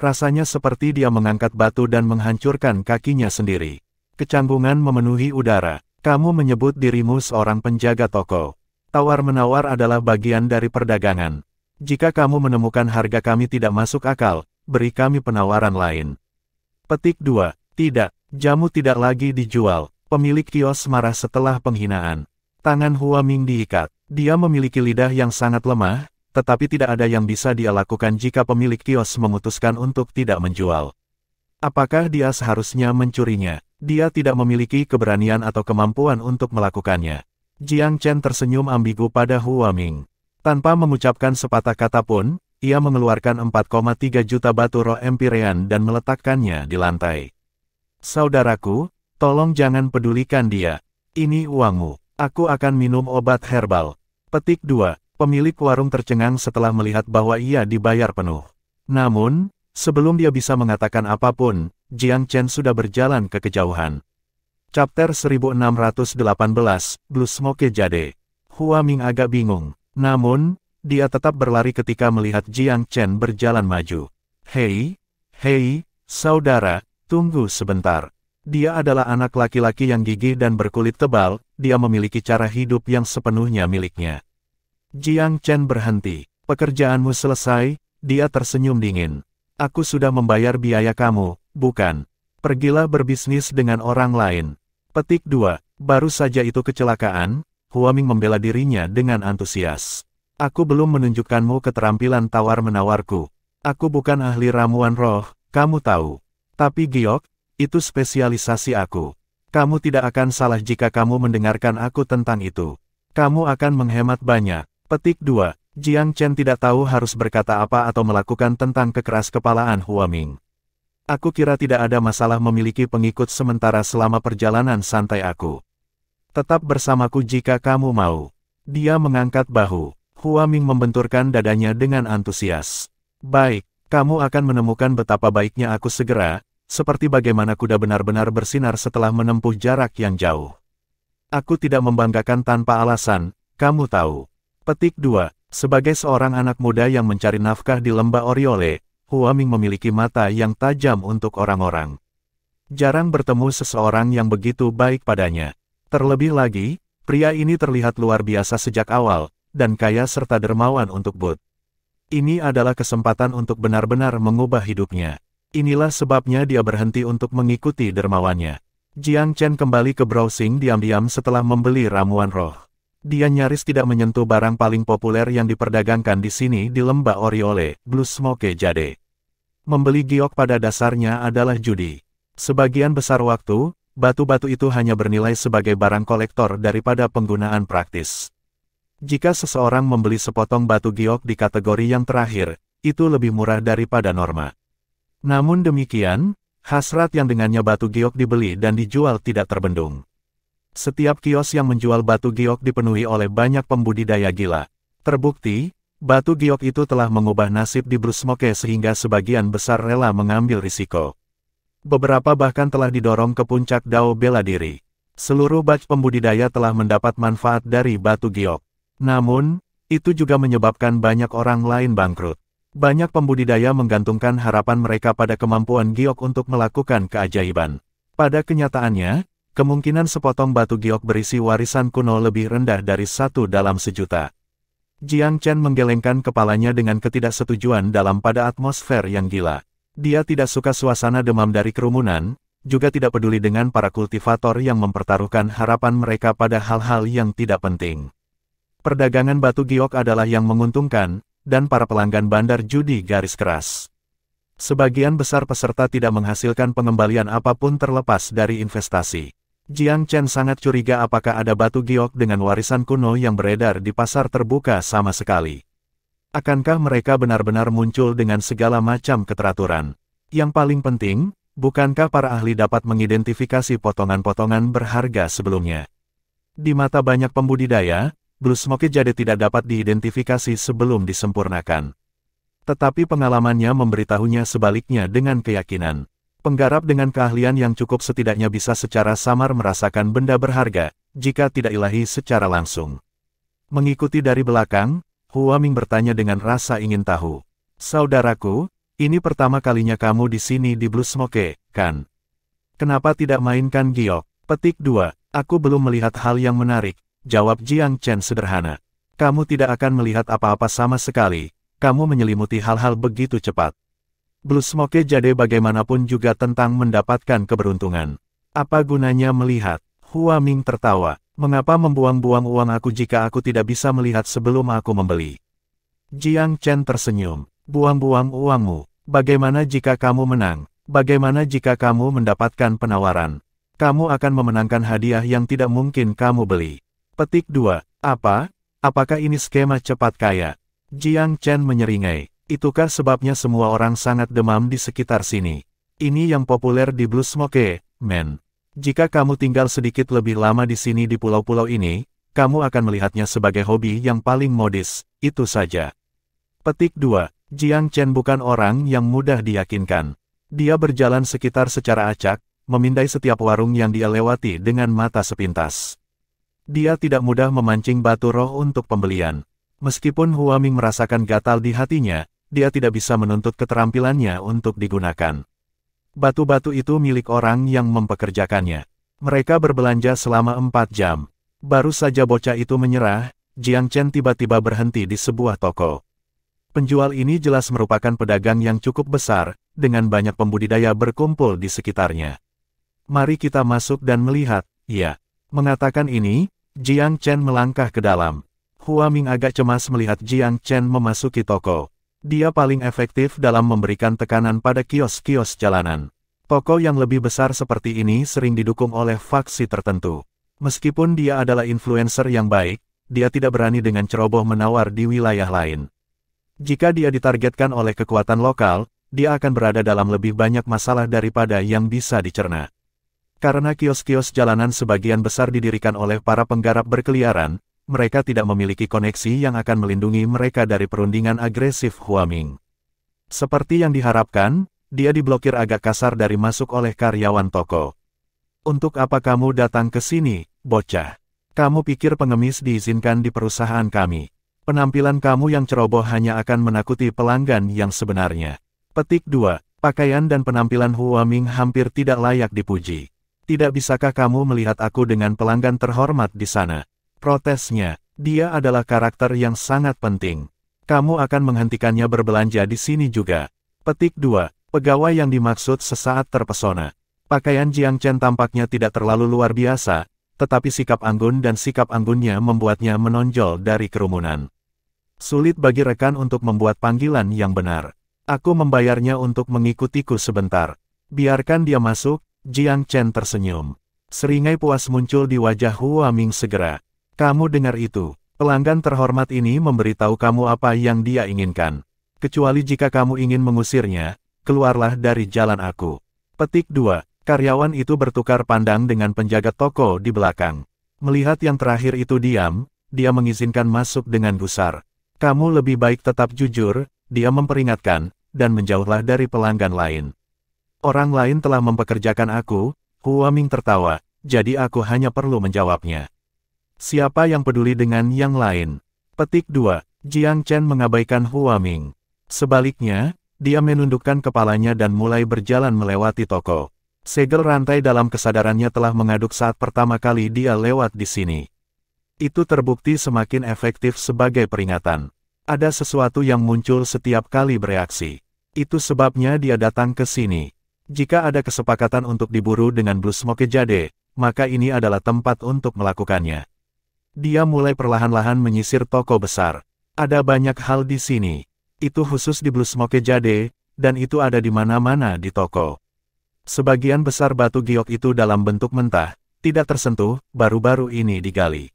Rasanya seperti dia mengangkat batu dan menghancurkan kakinya sendiri. Kecanggungan memenuhi udara. Kamu menyebut dirimu seorang penjaga toko. Tawar-menawar adalah bagian dari perdagangan. Jika kamu menemukan harga kami tidak masuk akal, beri kami penawaran lain. Petik 2. Tidak, jamu tidak lagi dijual. Pemilik kios marah setelah penghinaan. Tangan Huaming diikat. Dia memiliki lidah yang sangat lemah, tetapi tidak ada yang bisa dia lakukan jika pemilik kios memutuskan untuk tidak menjual. Apakah dia seharusnya mencurinya? Dia tidak memiliki keberanian atau kemampuan untuk melakukannya. Jiang Chen tersenyum ambigu pada Huaming. Tanpa mengucapkan sepatah kata pun, ia mengeluarkan 4,3 juta batu roh Empyrean dan meletakkannya di lantai. Saudaraku, tolong jangan pedulikan dia. Ini uangmu. Aku akan minum obat herbal. Petik 2. Pemilik warung tercengang setelah melihat bahwa ia dibayar penuh. Namun, sebelum dia bisa mengatakan apapun, Jiang Chen sudah berjalan ke kejauhan. Chapter 1618, Blue Smoke Jade. Huaming agak bingung. Namun, dia tetap berlari ketika melihat Jiang Chen berjalan maju. Hei, saudara, tunggu sebentar. Dia adalah anak laki-laki yang gigih dan berkulit tebal, dia memiliki cara hidup yang sepenuhnya miliknya. Jiang Chen berhenti. Pekerjaanmu selesai, dia tersenyum dingin. Aku sudah membayar biaya kamu, bukan? Pergilah berbisnis dengan orang lain. Petik 2. Baru saja itu kecelakaan, Huaming membela dirinya dengan antusias. Aku belum menunjukkanmu keterampilan tawar-menawarku. Aku bukan ahli ramuan roh, kamu tahu. Tapi giok, itu spesialisasi aku. Kamu tidak akan salah jika kamu mendengarkan aku tentang itu. Kamu akan menghemat banyak. Petik 2. Jiang Chen tidak tahu harus berkata apa atau melakukan tentang kekeras kepalaan Huaming. Aku kira tidak ada masalah memiliki pengikut sementara selama perjalanan santai aku. Tetap bersamaku jika kamu mau. Dia mengangkat bahu. Hua Ming membenturkan dadanya dengan antusias. Baik, kamu akan menemukan betapa baiknya aku segera, seperti bagaimana kuda benar-benar bersinar setelah menempuh jarak yang jauh. Aku tidak membanggakan tanpa alasan, kamu tahu. Petik 2. Sebagai seorang anak muda yang mencari nafkah di lembah Oriole, Hua Ming memiliki mata yang tajam untuk orang-orang. Jarang bertemu seseorang yang begitu baik padanya. Terlebih lagi, pria ini terlihat luar biasa sejak awal, dan kaya serta dermawan untuk Bud. Ini adalah kesempatan untuk benar-benar mengubah hidupnya. Inilah sebabnya dia berhenti untuk mengikuti dermawannya. Jiang Chen kembali ke browsing diam-diam setelah membeli ramuan roh. Dia nyaris tidak menyentuh barang paling populer yang diperdagangkan di sini di lembah Oriole, Blue Smoke Jade. Membeli giok pada dasarnya adalah judi. Sebagian besar waktu, batu-batu itu hanya bernilai sebagai barang kolektor daripada penggunaan praktis. Jika seseorang membeli sepotong batu giok di kategori yang terakhir, itu lebih murah daripada norma. Namun demikian, hasrat yang dengannya batu giok dibeli dan dijual tidak terbendung. Setiap kios yang menjual batu giok dipenuhi oleh banyak pembudidaya gila. Terbukti, batu giok itu telah mengubah nasib di Blue Smoke sehingga sebagian besar rela mengambil risiko. Beberapa bahkan telah didorong ke puncak dao bela diri. Seluruh batch pembudidaya telah mendapat manfaat dari batu giok. Namun, itu juga menyebabkan banyak orang lain bangkrut. Banyak pembudidaya menggantungkan harapan mereka pada kemampuan giok untuk melakukan keajaiban. Pada kenyataannya, kemungkinan sepotong batu giok berisi warisan kuno lebih rendah dari 1 dalam 1.000.000. Jiang Chen menggelengkan kepalanya dengan ketidaksetujuan dalam pada atmosfer yang gila. Dia tidak suka suasana demam dari kerumunan, juga tidak peduli dengan para kultivator yang mempertaruhkan harapan mereka pada hal-hal yang tidak penting. Perdagangan batu giok adalah yang menguntungkan, dan para pelanggan bandar judi garis keras. Sebagian besar peserta tidak menghasilkan pengembalian apapun terlepas dari investasi. Jiang Chen sangat curiga apakah ada batu giok dengan warisan kuno yang beredar di pasar terbuka sama sekali. Akankah mereka benar-benar muncul dengan segala macam keteraturan? Yang paling penting, bukankah para ahli dapat mengidentifikasi potongan-potongan berharga sebelumnya? Di mata banyak pembudidaya, Blue Smoke Jade tidak dapat diidentifikasi sebelum disempurnakan. Tetapi pengalamannya memberitahunya sebaliknya dengan keyakinan. Penggarap dengan keahlian yang cukup setidaknya bisa secara samar merasakan benda berharga, jika tidak ilahi secara langsung. Mengikuti dari belakang, Hua Ming bertanya dengan rasa ingin tahu. Saudaraku, ini pertama kalinya kamu di sini di Blue Smoke, kan? Kenapa tidak mainkan giok? Petik 2. Aku belum melihat hal yang menarik, jawab Jiang Chen sederhana. Kamu tidak akan melihat apa-apa sama sekali, kamu menyelimuti hal-hal begitu cepat. Blue Smoke Jade bagaimanapun juga tentang mendapatkan keberuntungan. Apa gunanya melihat? Hua Ming tertawa. Mengapa membuang-buang uang aku jika aku tidak bisa melihat sebelum aku membeli? Jiang Chen tersenyum. Buang-buang uangmu. Bagaimana jika kamu menang? Bagaimana jika kamu mendapatkan penawaran? Kamu akan memenangkan hadiah yang tidak mungkin kamu beli. Petik 2. Apa? Apakah ini skema cepat kaya? Jiang Chen menyeringai. Itukah sebabnya semua orang sangat demam di sekitar sini? Ini yang populer di Blue Smoke, men. Jika kamu tinggal sedikit lebih lama di sini di pulau-pulau ini, kamu akan melihatnya sebagai hobi yang paling modis, itu saja. Petik 2. Jiang Chen bukan orang yang mudah diyakinkan. Dia berjalan sekitar secara acak, memindai setiap warung yang dia lewati dengan mata sepintas. Dia tidak mudah memancing batu roh untuk pembelian. Meskipun Hua Ming merasakan gatal di hatinya, dia tidak bisa menuntut keterampilannya untuk digunakan. Batu-batu itu milik orang yang mempekerjakannya. Mereka berbelanja selama 4 jam. Baru saja bocah itu menyerah, Jiang Chen tiba-tiba berhenti di sebuah toko. Penjual ini jelas merupakan pedagang yang cukup besar, dengan banyak pembudidaya berkumpul di sekitarnya. Mari kita masuk dan melihat, ya. Mengatakan ini, Jiang Chen melangkah ke dalam. Hua Ming agak cemas melihat Jiang Chen memasuki toko. Dia paling efektif dalam memberikan tekanan pada kios-kios jalanan. Toko yang lebih besar seperti ini sering didukung oleh faksi tertentu. Meskipun dia adalah influencer yang baik, dia tidak berani dengan ceroboh menawar di wilayah lain. Jika dia ditargetkan oleh kekuatan lokal, dia akan berada dalam lebih banyak masalah daripada yang bisa dicerna. Karena kios-kios jalanan sebagian besar didirikan oleh para penggarap berkeliaran, mereka tidak memiliki koneksi yang akan melindungi mereka dari perundingan agresif Huaming. Seperti yang diharapkan, dia diblokir agak kasar dari masuk oleh karyawan toko. Untuk apa kamu datang ke sini, bocah? Kamu pikir pengemis diizinkan di perusahaan kami? Penampilan kamu yang ceroboh hanya akan menakuti pelanggan yang sebenarnya. Petik 2. Pakaian dan penampilan Huaming hampir tidak layak dipuji. Tidak bisakah kamu melihat aku dengan pelanggan terhormat di sana? Protesnya, dia adalah karakter yang sangat penting. Kamu akan menghentikannya berbelanja di sini juga. Petik 2. Pegawai yang dimaksud sesaat terpesona. Pakaian Jiang Chen tampaknya tidak terlalu luar biasa, tetapi sikap anggun dan sikap anggunnya membuatnya menonjol dari kerumunan. Sulit bagi rekan untuk membuat panggilan yang benar. Aku membayarnya untuk mengikutiku sebentar. Biarkan dia masuk, Jiang Chen tersenyum. Seringai puas muncul di wajah Huaming segera. Kamu dengar itu? Pelanggan terhormat ini memberitahu kamu apa yang dia inginkan. Kecuali jika kamu ingin mengusirnya, keluarlah dari jalan aku. Petik 2. Karyawan itu bertukar pandang dengan penjaga toko di belakang. Melihat yang terakhir itu diam, dia mengizinkan masuk dengan gusar. Kamu lebih baik tetap jujur, dia memperingatkan, dan menjauhlah dari pelanggan lain. Orang lain telah mempekerjakan aku, Huaming tertawa, jadi aku hanya perlu menjawabnya. Siapa yang peduli dengan yang lain? Petik 2. Jiang Chen mengabaikan Huaming. Sebaliknya, dia menundukkan kepalanya dan mulai berjalan melewati toko. Segel rantai dalam kesadarannya telah mengaduk saat pertama kali dia lewat di sini. Itu terbukti semakin efektif sebagai peringatan. Ada sesuatu yang muncul setiap kali bereaksi. Itu sebabnya dia datang ke sini. Jika ada kesepakatan untuk diburu dengan Blue Smoke Jade, maka ini adalah tempat untuk melakukannya. Dia mulai perlahan-lahan menyisir toko besar. Ada banyak hal di sini. Itu khusus di Blue Smoke Jade, dan itu ada di mana-mana di toko. Sebagian besar batu giok itu dalam bentuk mentah, tidak tersentuh, baru-baru ini digali.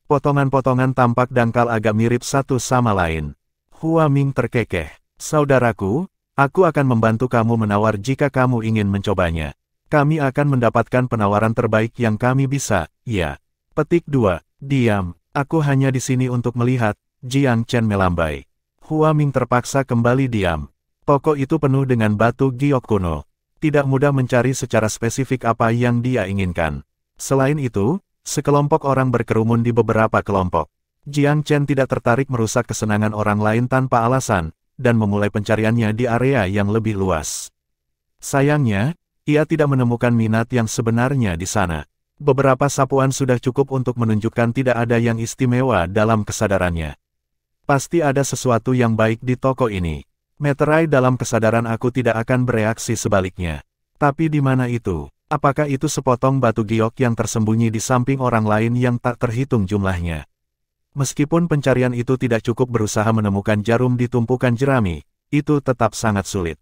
Potongan-potongan tampak dangkal agak mirip satu sama lain. Huaming terkekeh. Saudaraku, aku akan membantu kamu menawar jika kamu ingin mencobanya. Kami akan mendapatkan penawaran terbaik yang kami bisa, ya. Petik 2. Diam, aku hanya di sini untuk melihat, Jiang Chen melambai. Huaming terpaksa kembali diam. Toko itu penuh dengan batu giok kuno. Tidak mudah mencari secara spesifik apa yang dia inginkan. Selain itu, sekelompok orang berkerumun di beberapa kelompok. Jiang Chen tidak tertarik merusak kesenangan orang lain tanpa alasan, dan memulai pencariannya di area yang lebih luas. Sayangnya, ia tidak menemukan minat yang sebenarnya di sana. Beberapa sapuan sudah cukup untuk menunjukkan tidak ada yang istimewa dalam kesadarannya. Pasti ada sesuatu yang baik di toko ini. Meterai dalam kesadaran aku tidak akan bereaksi sebaliknya. Tapi di mana itu? Apakah itu sepotong batu giok yang tersembunyi di samping orang lain yang tak terhitung jumlahnya? Meskipun pencarian itu tidak cukup berusaha menemukan jarum di tumpukan jerami, itu tetap sangat sulit.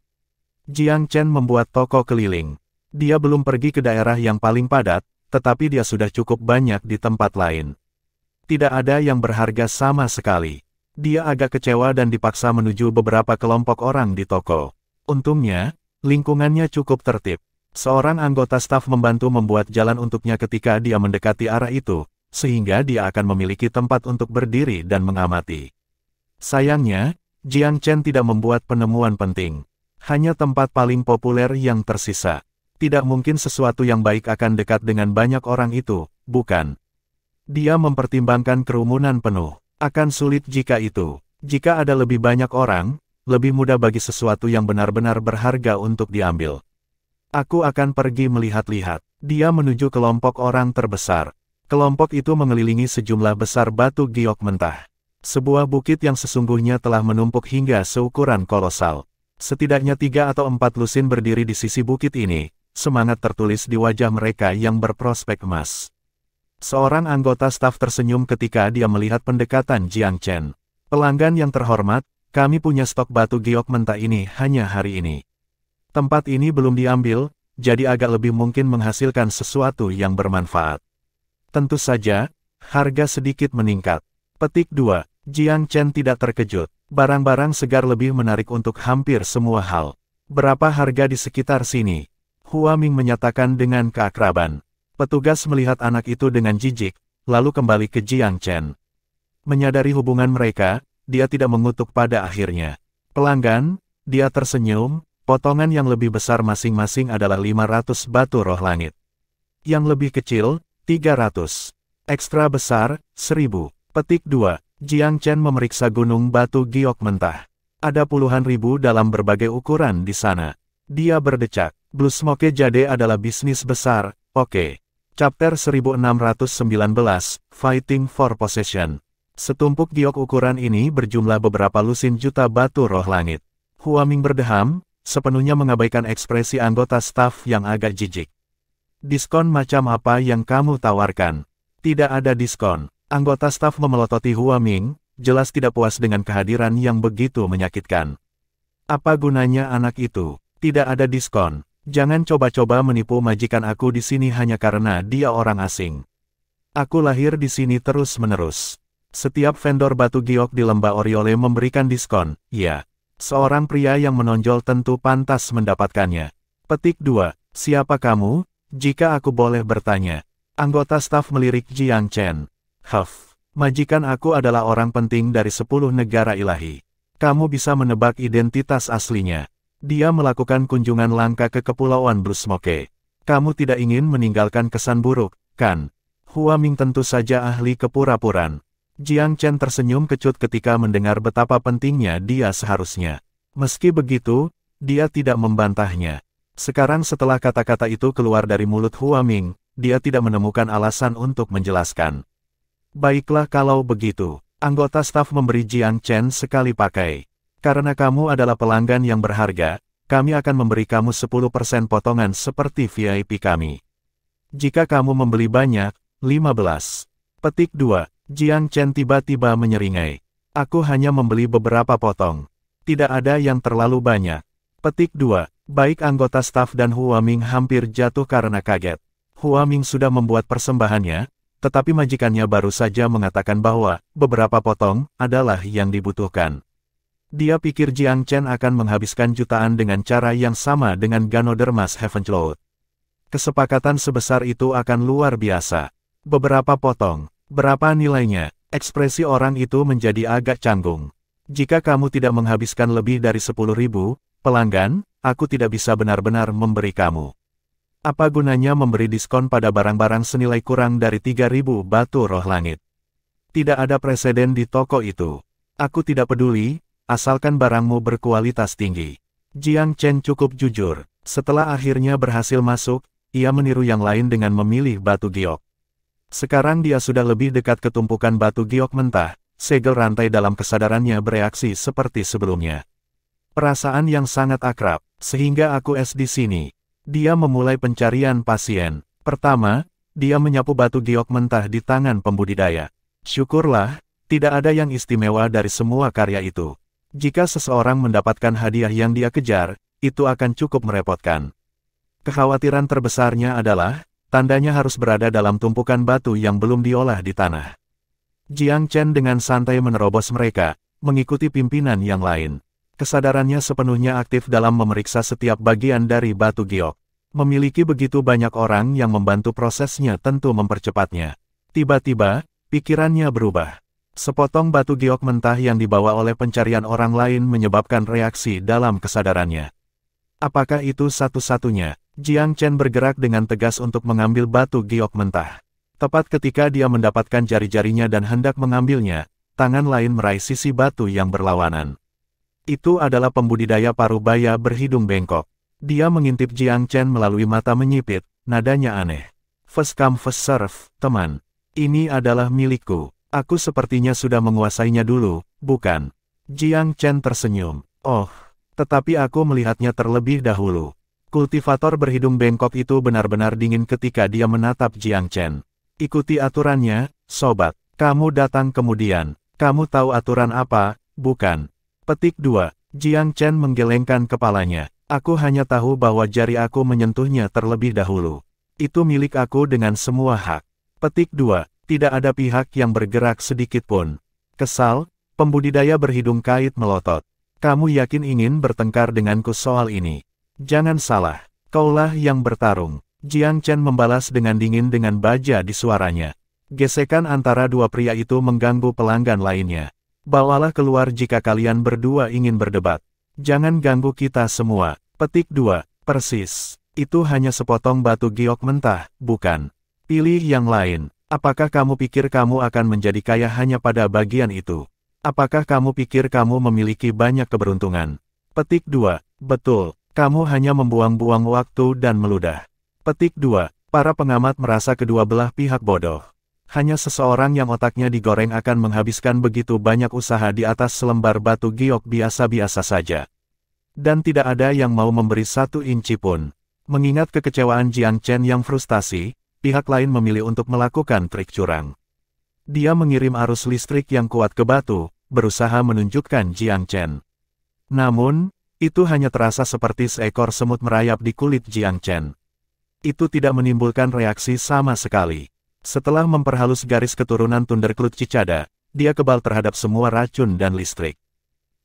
Jiang Chen membuat toko keliling. Dia belum pergi ke daerah yang paling padat, tetapi dia sudah cukup banyak di tempat lain. Tidak ada yang berharga sama sekali. Dia agak kecewa dan dipaksa menuju beberapa kelompok orang di toko. Untungnya, lingkungannya cukup tertib. Seorang anggota staf membantu membuat jalan untuknya ketika dia mendekati arah itu, sehingga dia akan memiliki tempat untuk berdiri dan mengamati. Sayangnya, Jiang Chen tidak membuat penemuan penting. Hanya tempat paling populer yang tersisa. Tidak mungkin sesuatu yang baik akan dekat dengan banyak orang itu, bukan? Dia mempertimbangkan kerumunan penuh. Akan sulit jika itu. Jika ada lebih banyak orang, lebih mudah bagi sesuatu yang benar-benar berharga untuk diambil. Aku akan pergi melihat-lihat. Dia menuju kelompok orang terbesar. Kelompok itu mengelilingi sejumlah besar batu giok mentah. Sebuah bukit yang sesungguhnya telah menumpuk hingga seukuran kolosal. Setidaknya 3 atau 4 lusin berdiri di sisi bukit ini, semangat tertulis di wajah mereka yang berprospek emas. Seorang anggota staf tersenyum ketika dia melihat pendekatan Jiang Chen. Pelanggan yang terhormat, kami punya stok batu giok mentah ini hanya hari ini. Tempat ini belum diambil, jadi agak lebih mungkin menghasilkan sesuatu yang bermanfaat. Tentu saja, harga sedikit meningkat. Petik 2. Jiang Chen tidak terkejut. Barang-barang segar lebih menarik untuk hampir semua hal. Berapa harga di sekitar sini? Hua Ming menyatakan dengan keakraban. Petugas melihat anak itu dengan jijik, lalu kembali ke Jiang Chen. Menyadari hubungan mereka, dia tidak mengutuk pada akhirnya. Pelanggan, dia tersenyum, potongan yang lebih besar masing-masing adalah 500 batu roh langit. Yang lebih kecil, 300. Ekstra besar, 1000. Petik 2. Jiang Chen memeriksa gunung batu giok mentah. Ada puluhan ribu dalam berbagai ukuran di sana. Dia berdecak. Blue Smoke Jade adalah bisnis besar, oke. Chapter 1619, Fighting for Possession. Setumpuk giok ukuran ini berjumlah beberapa lusin juta batu roh langit. Hua Ming berdeham, sepenuhnya mengabaikan ekspresi anggota staf yang agak jijik. Diskon macam apa yang kamu tawarkan? Tidak ada diskon. Anggota staf memelototi Hua Ming, jelas tidak puas dengan kehadiran yang begitu menyakitkan. Apa gunanya anak itu? Tidak ada diskon. Jangan coba-coba menipu majikan aku di sini hanya karena dia orang asing. Aku lahir di sini terus-menerus. Setiap vendor batu giok di lembah Oriole memberikan diskon, ya. Seorang pria yang menonjol tentu pantas mendapatkannya. Petik 2. Siapa kamu? Jika aku boleh bertanya. Anggota staf melirik Jiang Chen. Majikan aku adalah orang penting dari 10 negara ilahi. Kamu bisa menebak identitas aslinya. Dia melakukan kunjungan langka ke Kepulauan Blue Smoke. Kamu tidak ingin meninggalkan kesan buruk, kan? Hua Ming tentu saja ahli kepura-puran. Jiang Chen tersenyum kecut ketika mendengar betapa pentingnya dia seharusnya. Meski begitu, dia tidak membantahnya. Sekarang setelah kata-kata itu keluar dari mulut Hua Ming, dia tidak menemukan alasan untuk menjelaskan. Baiklah kalau begitu, anggota staf memberi Jiang Chen sekali pakai. Karena kamu adalah pelanggan yang berharga, kami akan memberi kamu 10% potongan seperti VIP kami. Jika kamu membeli banyak, 15. Petik 2. Jiang Chen tiba-tiba menyeringai. Aku hanya membeli beberapa potong. Tidak ada yang terlalu banyak. Petik 2. Baik anggota staf dan Hua Ming hampir jatuh karena kaget. Hua Ming sudah membuat persembahannya, tetapi majikannya baru saja mengatakan bahwa beberapa potong adalah yang dibutuhkan. Dia pikir Jiang Chen akan menghabiskan jutaan dengan cara yang sama dengan Ganodermas Heavencloud. Kesepakatan sebesar itu akan luar biasa. Beberapa potong. Berapa nilainya? Ekspresi orang itu menjadi agak canggung. Jika kamu tidak menghabiskan lebih dari 10.000 pelanggan, aku tidak bisa benar-benar memberi kamu. Apa gunanya memberi diskon pada barang-barang senilai kurang dari 3.000 batu roh langit? Tidak ada preseden di toko itu. Aku tidak peduli, asalkan barangmu berkualitas tinggi. Jiang Chen cukup jujur. Setelah akhirnya berhasil masuk, ia meniru yang lain dengan memilih batu giok. Sekarang dia sudah lebih dekat ke tumpukan batu giok mentah, segel rantai dalam kesadarannya bereaksi seperti sebelumnya. Perasaan yang sangat akrab, sehingga aku di sini. Dia memulai pencarian pasien. Pertama, dia menyapu batu giok mentah di tangan pembudidaya. Syukurlah, tidak ada yang istimewa dari semua karya itu. Jika seseorang mendapatkan hadiah yang dia kejar, itu akan cukup merepotkan. Kekhawatiran terbesarnya adalah, tandanya harus berada dalam tumpukan batu yang belum diolah di tanah. Jiang Chen dengan santai menerobos mereka, mengikuti pimpinan yang lain. Kesadarannya sepenuhnya aktif dalam memeriksa setiap bagian dari batu giok. Memiliki begitu banyak orang yang membantu prosesnya tentu mempercepatnya. Tiba-tiba, pikirannya berubah. Sepotong batu giok mentah yang dibawa oleh pencarian orang lain menyebabkan reaksi dalam kesadarannya. Apakah itu satu-satunya? Jiang Chen bergerak dengan tegas untuk mengambil batu giok mentah. Tepat ketika dia mendapatkan jari-jarinya dan hendak mengambilnya, tangan lain meraih sisi batu yang berlawanan. Itu adalah pembudidaya parubaya berhidung bengkok. Dia mengintip Jiang Chen melalui mata menyipit, nadanya aneh. First come first serve, teman. Ini adalah milikku. Aku sepertinya sudah menguasainya dulu, bukan? Jiang Chen tersenyum. Oh, tetapi aku melihatnya terlebih dahulu. Kultivator berhidung bengkok itu benar-benar dingin ketika dia menatap Jiang Chen. Ikuti aturannya, sobat. Kamu datang kemudian. Kamu tahu aturan apa, bukan? Petik 2. Jiang Chen menggelengkan kepalanya. Aku hanya tahu bahwa jari aku menyentuhnya terlebih dahulu. Itu milik aku dengan semua hak. Petik 2. Tidak ada pihak yang bergerak sedikit pun. Kesal, pembudidaya berhidung kait melotot. Kamu yakin ingin bertengkar denganku soal ini? Jangan salah, kaulah yang bertarung. Jiang Chen membalas dengan dingin dengan baja di suaranya. Gesekan antara dua pria itu mengganggu pelanggan lainnya. Bawalah keluar jika kalian berdua ingin berdebat. Jangan ganggu kita semua. Petik 2. Persis. Itu hanya sepotong batu giok mentah, bukan? Pilih yang lain. Apakah kamu pikir kamu akan menjadi kaya hanya pada bagian itu? Apakah kamu pikir kamu memiliki banyak keberuntungan? Petik 2. Betul, kamu hanya membuang-buang waktu dan meludah. Petik 2. Para pengamat merasa kedua belah pihak bodoh. Hanya seseorang yang otaknya digoreng akan menghabiskan begitu banyak usaha di atas selembar batu giok biasa-biasa saja. Dan tidak ada yang mau memberi 1 inci pun. Mengingat kekecewaan Jiang Chen yang frustasi, pihak lain memilih untuk melakukan trik curang. Dia mengirim arus listrik yang kuat ke batu, berusaha menunjukkan Jiang Chen. Namun, itu hanya terasa seperti seekor semut merayap di kulit Jiang Chen. Itu tidak menimbulkan reaksi sama sekali. Setelah memperhalus garis keturunan Thundercloud Cicada, dia kebal terhadap semua racun dan listrik.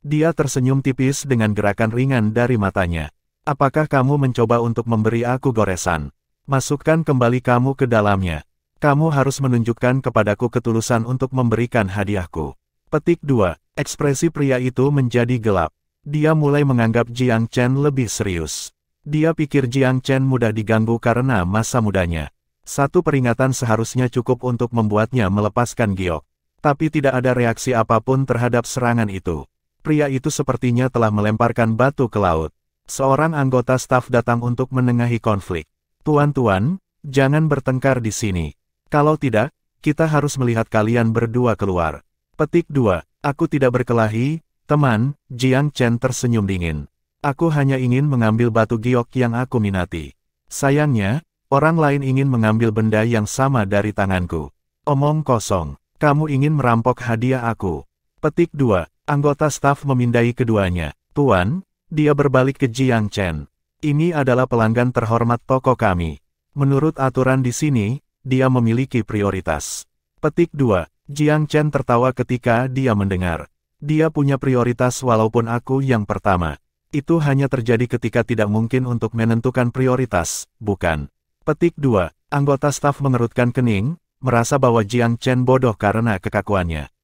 Dia tersenyum tipis dengan gerakan ringan dari matanya. Apakah kamu mencoba untuk memberi aku goresan? Masukkan kembali kamu ke dalamnya. Kamu harus menunjukkan kepadaku ketulusan untuk memberikan hadiahku. Petik 2. Ekspresi pria itu menjadi gelap. Dia mulai menganggap Jiang Chen lebih serius. Dia pikir Jiang Chen mudah diganggu karena masa mudanya. 1 peringatan seharusnya cukup untuk membuatnya melepaskan giok. Tapi tidak ada reaksi apapun terhadap serangan itu. Pria itu sepertinya telah melemparkan batu ke laut. Seorang anggota staf datang untuk menengahi konflik. Tuan-tuan, jangan bertengkar di sini. Kalau tidak, kita harus melihat kalian berdua keluar. Petik 2. Aku tidak berkelahi, teman. Jiang Chen tersenyum dingin. Aku hanya ingin mengambil batu giok yang aku minati. Sayangnya, orang lain ingin mengambil benda yang sama dari tanganku. Omong kosong. Kamu ingin merampok hadiah aku. Petik 2. Anggota staf memindai keduanya. Tuan, dia berbalik ke Jiang Chen. Ini adalah pelanggan terhormat toko kami. Menurut aturan di sini, dia memiliki prioritas. Petik 2. Jiang Chen tertawa ketika dia mendengar. Dia punya prioritas walaupun aku yang pertama. Itu hanya terjadi ketika tidak mungkin untuk menentukan prioritas, bukan? Petik 2. Anggota staf mengerutkan kening, merasa bahwa Jiang Chen bodoh karena kekakuannya.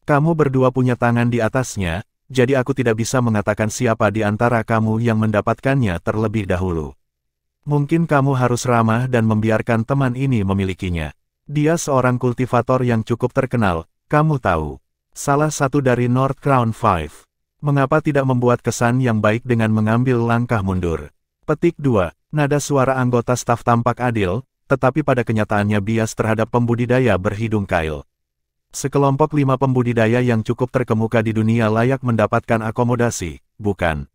Kamu berdua punya tangan di atasnya, jadi aku tidak bisa mengatakan siapa di antara kamu yang mendapatkannya terlebih dahulu. Mungkin kamu harus ramah dan membiarkan teman ini memilikinya. Dia seorang kultivator yang cukup terkenal, kamu tahu. Salah satu dari North Crown 5. Mengapa tidak membuat kesan yang baik dengan mengambil langkah mundur? Petik 2. Nada suara anggota staf tampak adil, tetapi pada kenyataannya bias terhadap pembudidaya berhidung kail. Sekelompok 5 pembudidaya yang cukup terkemuka di dunia layak mendapatkan akomodasi, bukan?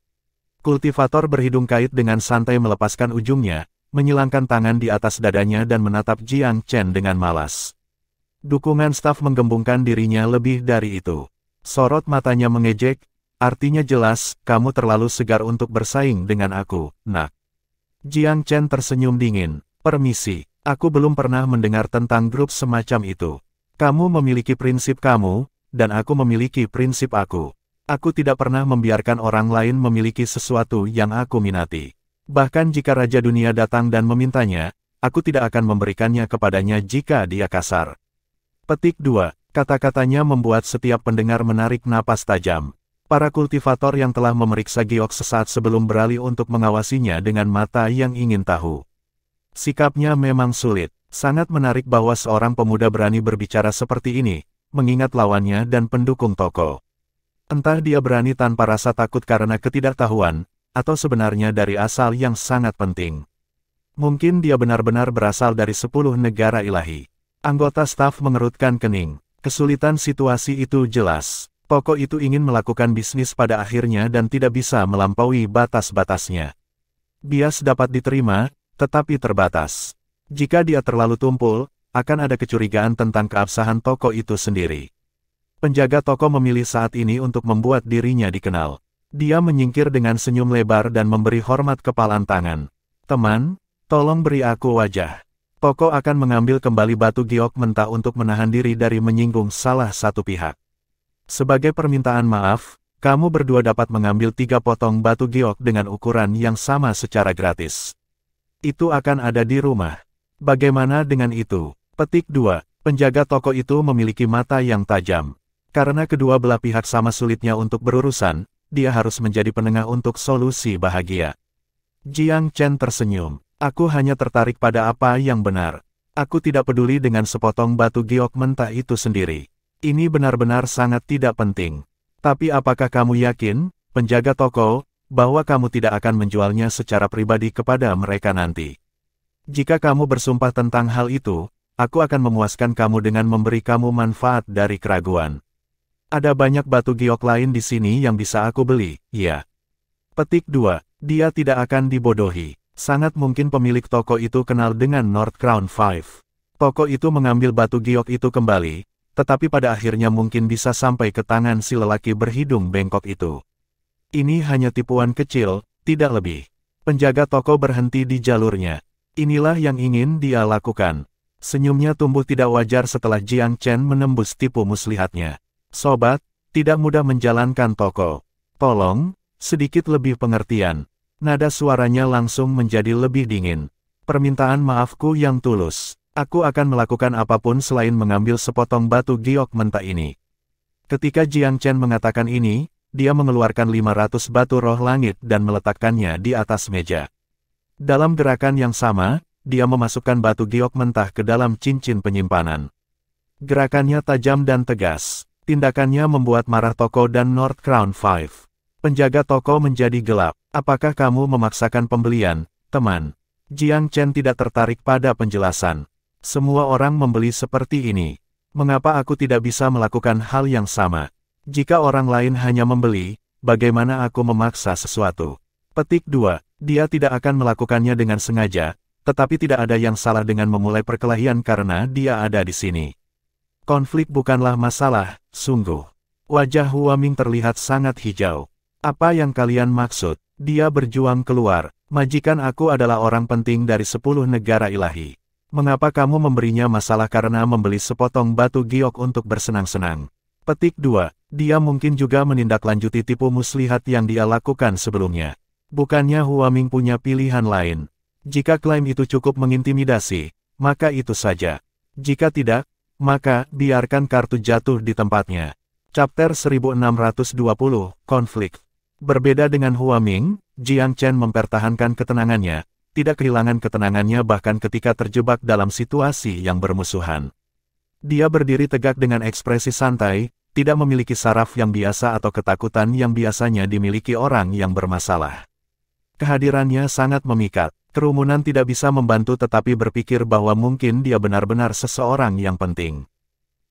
Kultivator berhidung kait dengan santai melepaskan ujungnya, menyilangkan tangan di atas dadanya dan menatap Jiang Chen dengan malas. Dukungan staf menggembungkan dirinya lebih dari itu. Sorot matanya mengejek, artinya jelas, kamu terlalu segar untuk bersaing dengan aku, nak. Jiang Chen tersenyum dingin. Permisi, aku belum pernah mendengar tentang grup semacam itu. Kamu memiliki prinsip kamu, dan aku memiliki prinsip aku. Aku tidak pernah membiarkan orang lain memiliki sesuatu yang aku minati. Bahkan jika Raja Dunia datang dan memintanya, aku tidak akan memberikannya kepadanya jika dia kasar. Petik 2. Kata-katanya membuat setiap pendengar menarik napas tajam. Para kultivator yang telah memeriksa giok sesaat sebelum beralih untuk mengawasinya dengan mata yang ingin tahu. Sikapnya memang sulit. Sangat menarik bahwa seorang pemuda berani berbicara seperti ini, mengingat lawannya dan pendukung toko. Entah dia berani tanpa rasa takut karena ketidaktahuan, atau sebenarnya dari asal yang sangat penting. Mungkin dia benar-benar berasal dari 10 negara ilahi. Anggota staf mengerutkan kening. Kesulitan situasi itu jelas. Toko itu ingin melakukan bisnis pada akhirnya dan tidak bisa melampaui batas-batasnya. Bias dapat diterima, tetapi terbatas. Jika dia terlalu tumpul, akan ada kecurigaan tentang keabsahan toko itu sendiri. Penjaga toko memilih saat ini untuk membuat dirinya dikenal. Dia menyingkir dengan senyum lebar dan memberi hormat kepalan tangan. Teman, tolong beri aku wajah. Toko akan mengambil kembali batu giok mentah untuk menahan diri dari menyinggung salah satu pihak. Sebagai permintaan maaf, kamu berdua dapat mengambil 3 potong batu giok dengan ukuran yang sama secara gratis. Itu akan ada di rumah. Bagaimana dengan itu? Petik 2. Penjaga toko itu memiliki mata yang tajam. Karena kedua belah pihak sama sulitnya untuk berurusan, dia harus menjadi penengah untuk solusi bahagia. Jiang Chen tersenyum. Aku hanya tertarik pada apa yang benar. Aku tidak peduli dengan sepotong batu giok mentah itu sendiri. Ini benar-benar sangat tidak penting. Tapi apakah kamu yakin, penjaga toko, bahwa kamu tidak akan menjualnya secara pribadi kepada mereka nanti? Jika kamu bersumpah tentang hal itu, aku akan memuaskan kamu dengan memberi kamu manfaat dari keraguan. Ada banyak batu giok lain di sini yang bisa aku beli, ya. Petik 2. Dia tidak akan dibodohi. Sangat mungkin pemilik toko itu kenal dengan North Crown 5. Toko itu mengambil batu giok itu kembali, tetapi pada akhirnya mungkin bisa sampai ke tangan si lelaki berhidung bengkok itu. Ini hanya tipuan kecil, tidak lebih. Penjaga toko berhenti di jalurnya. Inilah yang ingin dia lakukan. Senyumnya tumbuh tidak wajar setelah Jiang Chen menembus tipu muslihatnya. Sobat, tidak mudah menjalankan toko. Tolong, sedikit lebih pengertian. Nada suaranya langsung menjadi lebih dingin. Permintaan maafku yang tulus. Aku akan melakukan apapun selain mengambil sepotong batu giok mentah ini. Ketika Jiang Chen mengatakan ini, dia mengeluarkan 500 batu roh langit dan meletakkannya di atas meja. Dalam gerakan yang sama, dia memasukkan batu giok mentah ke dalam cincin penyimpanan. Gerakannya tajam dan tegas. Tindakannya membuat marah toko dan North Crown 5. Penjaga toko menjadi gelap. Apakah kamu memaksakan pembelian, teman? Jiang Chen tidak tertarik pada penjelasan. Semua orang membeli seperti ini. Mengapa aku tidak bisa melakukan hal yang sama? Jika orang lain hanya membeli, bagaimana aku memaksa sesuatu? Petik 2. Dia tidak akan melakukannya dengan sengaja, tetapi tidak ada yang salah dengan memulai perkelahian karena dia ada di sini. Konflik bukanlah masalah, sungguh. Wajah Huaming terlihat sangat hijau. Apa yang kalian maksud? Dia berjuang keluar. Majikan aku adalah orang penting dari 10 negara ilahi. Mengapa kamu memberinya masalah karena membeli sepotong batu giok untuk bersenang-senang? Petik 2. Dia mungkin juga menindaklanjuti tipu muslihat yang dia lakukan sebelumnya. Bukannya Huaming punya pilihan lain. Jika klaim itu cukup mengintimidasi, maka itu saja. Jika tidak, maka biarkan kartu jatuh di tempatnya. Chapter 1620, Konflik. Berbeda dengan Huaming, Jiang Chen mempertahankan ketenangannya. Tidak kehilangan ketenangannya bahkan ketika terjebak dalam situasi yang bermusuhan. Dia berdiri tegak dengan ekspresi santai, tidak memiliki saraf yang biasa atau ketakutan yang biasanya dimiliki orang yang bermasalah. Kehadirannya sangat memikat. Kerumunan tidak bisa membantu tetapi berpikir bahwa mungkin dia benar-benar seseorang yang penting.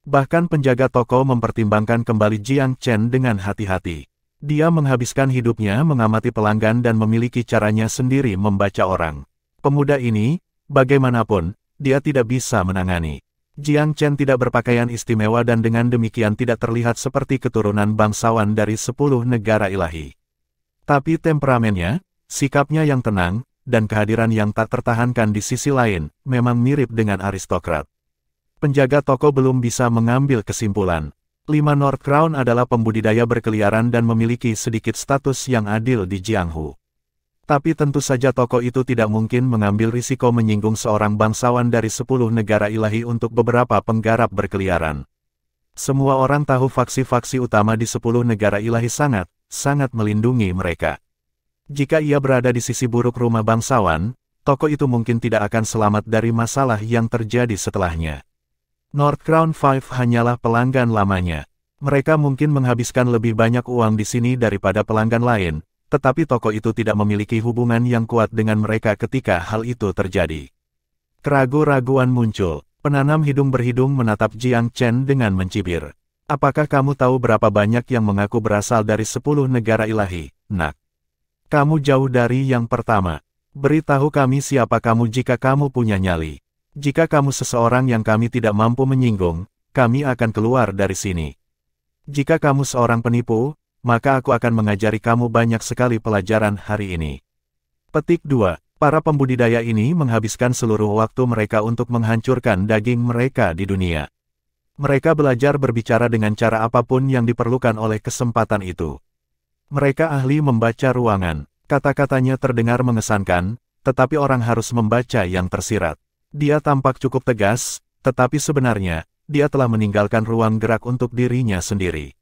Bahkan penjaga toko mempertimbangkan kembali Jiang Chen dengan hati-hati. Dia menghabiskan hidupnya mengamati pelanggan dan memiliki caranya sendiri membaca orang. Pemuda ini, bagaimanapun, dia tidak bisa menangani. Jiang Chen tidak berpakaian istimewa dan dengan demikian tidak terlihat seperti keturunan bangsawan dari 10 negara ilahi. Tapi temperamennya, sikapnya yang tenang, dan kehadiran yang tak tertahankan di sisi lain, memang mirip dengan aristokrat. Penjaga toko belum bisa mengambil kesimpulan. 5 North Crown adalah pembudidaya berkeliaran dan memiliki sedikit status yang adil di Jianghu. Tapi tentu saja toko itu tidak mungkin mengambil risiko menyinggung seorang bangsawan dari 10 negara ilahi untuk beberapa penggarap berkeliaran. Semua orang tahu faksi-faksi utama di 10 negara ilahi sangat melindungi mereka. Jika ia berada di sisi buruk rumah bangsawan, toko itu mungkin tidak akan selamat dari masalah yang terjadi setelahnya. North Crown 5 hanyalah pelanggan lamanya. Mereka mungkin menghabiskan lebih banyak uang di sini daripada pelanggan lain, tetapi toko itu tidak memiliki hubungan yang kuat dengan mereka ketika hal itu terjadi. Keraguan-raguan muncul. Penanam hidung berhidung menatap Jiang Chen dengan mencibir. Apakah kamu tahu berapa banyak yang mengaku berasal dari 10 negara ilahi, nak? Kamu jauh dari yang pertama. Beritahu kami siapa kamu jika kamu punya nyali. Jika kamu seseorang yang kami tidak mampu menyinggung, kami akan keluar dari sini. Jika kamu seorang penipu, maka aku akan mengajari kamu banyak sekali pelajaran hari ini. Petik 2. Para pembudidaya ini menghabiskan seluruh waktu mereka untuk menghancurkan daging mereka di dunia. Mereka belajar berbicara dengan cara apapun yang diperlukan oleh kesempatan itu. Mereka ahli membaca ruangan. Kata-katanya terdengar mengesankan, tetapi orang harus membaca yang tersirat. Dia tampak cukup tegas, tetapi sebenarnya, dia telah meninggalkan ruang gerak untuk dirinya sendiri.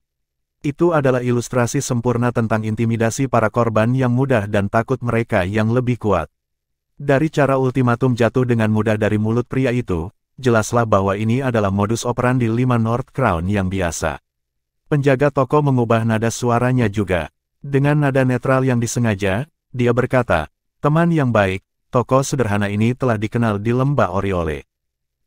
Itu adalah ilustrasi sempurna tentang intimidasi para korban yang mudah dan takut mereka yang lebih kuat. Dari cara ultimatum jatuh dengan mudah dari mulut pria itu, jelaslah bahwa ini adalah modus operandi 5 North Crown yang biasa. Penjaga toko mengubah nada suaranya juga. Dengan nada netral yang disengaja, dia berkata, "Teman yang baik, toko sederhana ini telah dikenal di lembah Oriole.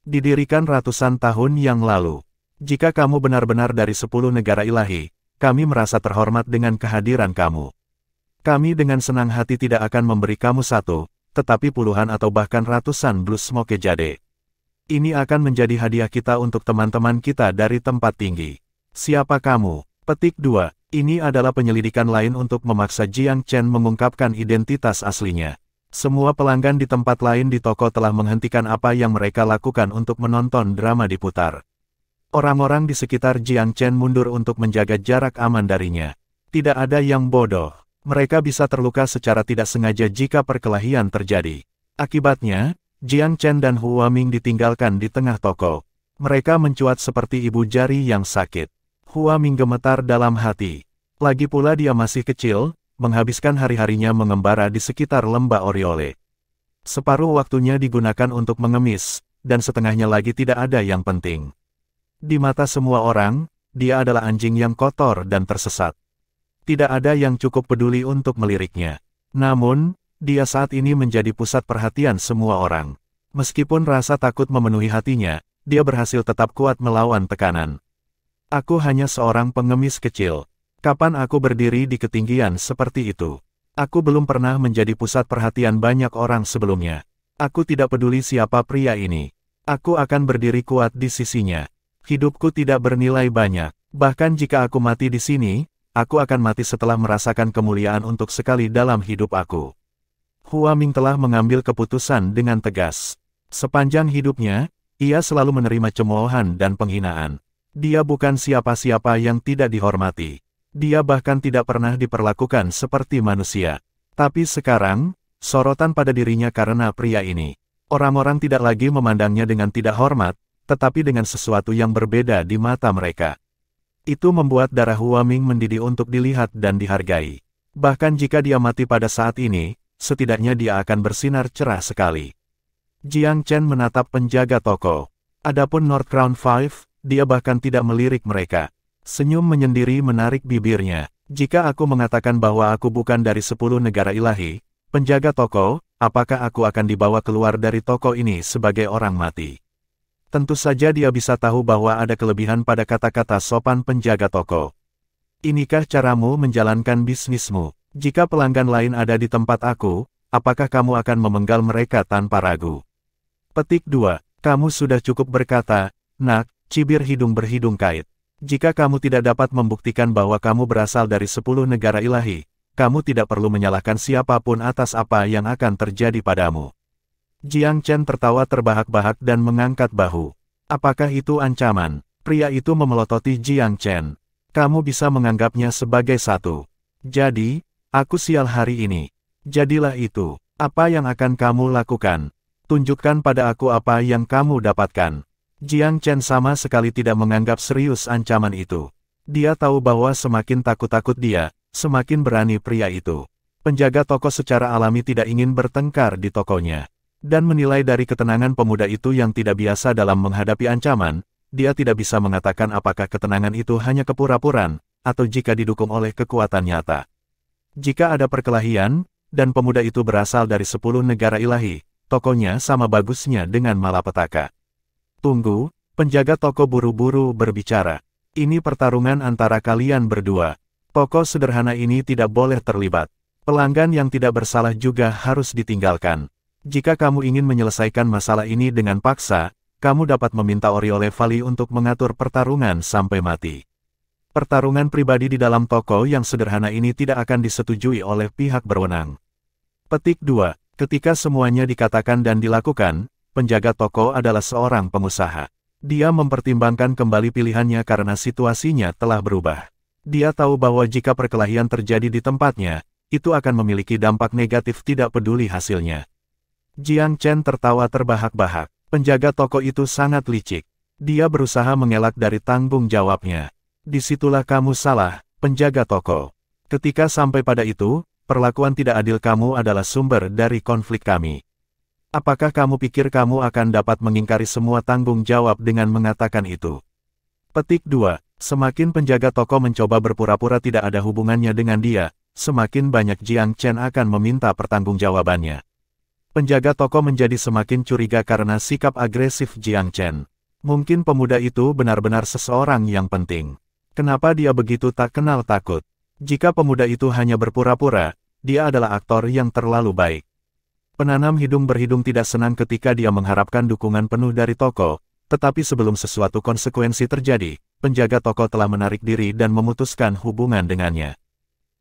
Didirikan ratusan tahun yang lalu. Jika kamu benar-benar dari 10 negara ilahi, kami merasa terhormat dengan kehadiran kamu. Kami dengan senang hati tidak akan memberi kamu satu, tetapi puluhan atau bahkan ratusan Blue Smoke Jade. Ini akan menjadi hadiah kita untuk teman-teman kita dari tempat tinggi. Siapa kamu?" Petik 2. Ini adalah penyelidikan lain untuk memaksa Jiang Chen mengungkapkan identitas aslinya. Semua pelanggan di tempat lain di toko telah menghentikan apa yang mereka lakukan untuk menonton drama diputar. Orang-orang di sekitar Jiang Chen mundur untuk menjaga jarak aman darinya. Tidak ada yang bodoh. Mereka bisa terluka secara tidak sengaja jika perkelahian terjadi. Akibatnya, Jiang Chen dan Hua Ming ditinggalkan di tengah toko. Mereka mencuat seperti ibu jari yang sakit. Hua Ming gemetar dalam hati. Lagi pula dia masih kecil, menghabiskan hari-harinya mengembara di sekitar lembah Oriole. Separuh waktunya digunakan untuk mengemis, dan setengahnya lagi tidak ada yang penting. Di mata semua orang, dia adalah anjing yang kotor dan tersesat. Tidak ada yang cukup peduli untuk meliriknya. Namun, dia saat ini menjadi pusat perhatian semua orang. Meskipun rasa takut memenuhi hatinya, dia berhasil tetap kuat melawan tekanan. Aku hanya seorang pengemis kecil. Kapan aku berdiri di ketinggian seperti itu? Aku belum pernah menjadi pusat perhatian banyak orang sebelumnya. Aku tidak peduli siapa pria ini. Aku akan berdiri kuat di sisinya. Hidupku tidak bernilai banyak. Bahkan jika aku mati di sini, aku akan mati setelah merasakan kemuliaan untuk sekali dalam hidup aku. Hua Ming telah mengambil keputusan dengan tegas. Sepanjang hidupnya, ia selalu menerima cemoohan dan penghinaan. Dia bukan siapa-siapa yang tidak dihormati. Dia bahkan tidak pernah diperlakukan seperti manusia. Tapi sekarang, sorotan pada dirinya karena pria ini. Orang-orang tidak lagi memandangnya dengan tidak hormat, tetapi dengan sesuatu yang berbeda di mata mereka. Itu membuat darah Hua Ming mendidih untuk dilihat dan dihargai. Bahkan jika dia mati pada saat ini, setidaknya dia akan bersinar cerah sekali. Jiang Chen menatap penjaga toko. Adapun North Crown 5, dia bahkan tidak melirik mereka. Senyum menyendiri menarik bibirnya. Jika aku mengatakan bahwa aku bukan dari 10 negara ilahi, penjaga toko, apakah aku akan dibawa keluar dari toko ini sebagai orang mati? Tentu saja dia bisa tahu bahwa ada kelebihan pada kata-kata sopan penjaga toko. Inikah caramu menjalankan bisnismu? Jika pelanggan lain ada di tempat aku, apakah kamu akan memenggal mereka tanpa ragu? Petik 2. Kamu sudah cukup berkata, nak, cibir hidung berhidung kait. Jika kamu tidak dapat membuktikan bahwa kamu berasal dari 10 negara ilahi, kamu tidak perlu menyalahkan siapapun atas apa yang akan terjadi padamu. Jiang Chen tertawa terbahak-bahak dan mengangkat bahu. Apakah itu ancaman? Pria itu memelototi Jiang Chen. Kamu bisa menganggapnya sebagai satu. Jadi, aku sial hari ini. Jadilah itu. Apa yang akan kamu lakukan? Tunjukkan pada aku apa yang kamu dapatkan. Jiang Chen sama sekali tidak menganggap serius ancaman itu. Dia tahu bahwa semakin takut-takut dia, semakin berani pria itu. Penjaga toko secara alami tidak ingin bertengkar di tokonya. Dan menilai dari ketenangan pemuda itu yang tidak biasa dalam menghadapi ancaman, dia tidak bisa mengatakan apakah ketenangan itu hanya kepura-puraan, atau jika didukung oleh kekuatan nyata. Jika ada perkelahian, dan pemuda itu berasal dari 10 negara ilahi, tokonya sama bagusnya dengan malapetaka. Tunggu, penjaga toko buru-buru berbicara. Ini pertarungan antara kalian berdua. Toko sederhana ini tidak boleh terlibat. Pelanggan yang tidak bersalah juga harus ditinggalkan. Jika kamu ingin menyelesaikan masalah ini dengan paksa, kamu dapat meminta Oriole Valley untuk mengatur pertarungan sampai mati. Pertarungan pribadi di dalam toko yang sederhana ini tidak akan disetujui oleh pihak berwenang. Petik 2. Ketika semuanya dikatakan dan dilakukan, penjaga toko adalah seorang pengusaha. Dia mempertimbangkan kembali pilihannya karena situasinya telah berubah. Dia tahu bahwa jika perkelahian terjadi di tempatnya, itu akan memiliki dampak negatif tidak peduli hasilnya. Jiang Chen tertawa terbahak-bahak. Penjaga toko itu sangat licik. Dia berusaha mengelak dari tanggung jawabnya. Disitulah kamu salah, penjaga toko. Ketika sampai pada itu, perlakuan tidak adil kamu adalah sumber dari konflik kami. Apakah kamu pikir kamu akan dapat mengingkari semua tanggung jawab dengan mengatakan itu? Petik 2. Semakin penjaga toko mencoba berpura-pura tidak ada hubungannya dengan dia, semakin banyak Jiang Chen akan meminta pertanggungjawabannya. Penjaga toko menjadi semakin curiga karena sikap agresif Jiang Chen. Mungkin pemuda itu benar-benar seseorang yang penting. Kenapa dia begitu tak kenal takut? Jika pemuda itu hanya berpura-pura, dia adalah aktor yang terlalu baik. Penanam hidung berhidung tidak senang ketika dia mengharapkan dukungan penuh dari toko, tetapi sebelum sesuatu konsekuensi terjadi, penjaga toko telah menarik diri dan memutuskan hubungan dengannya.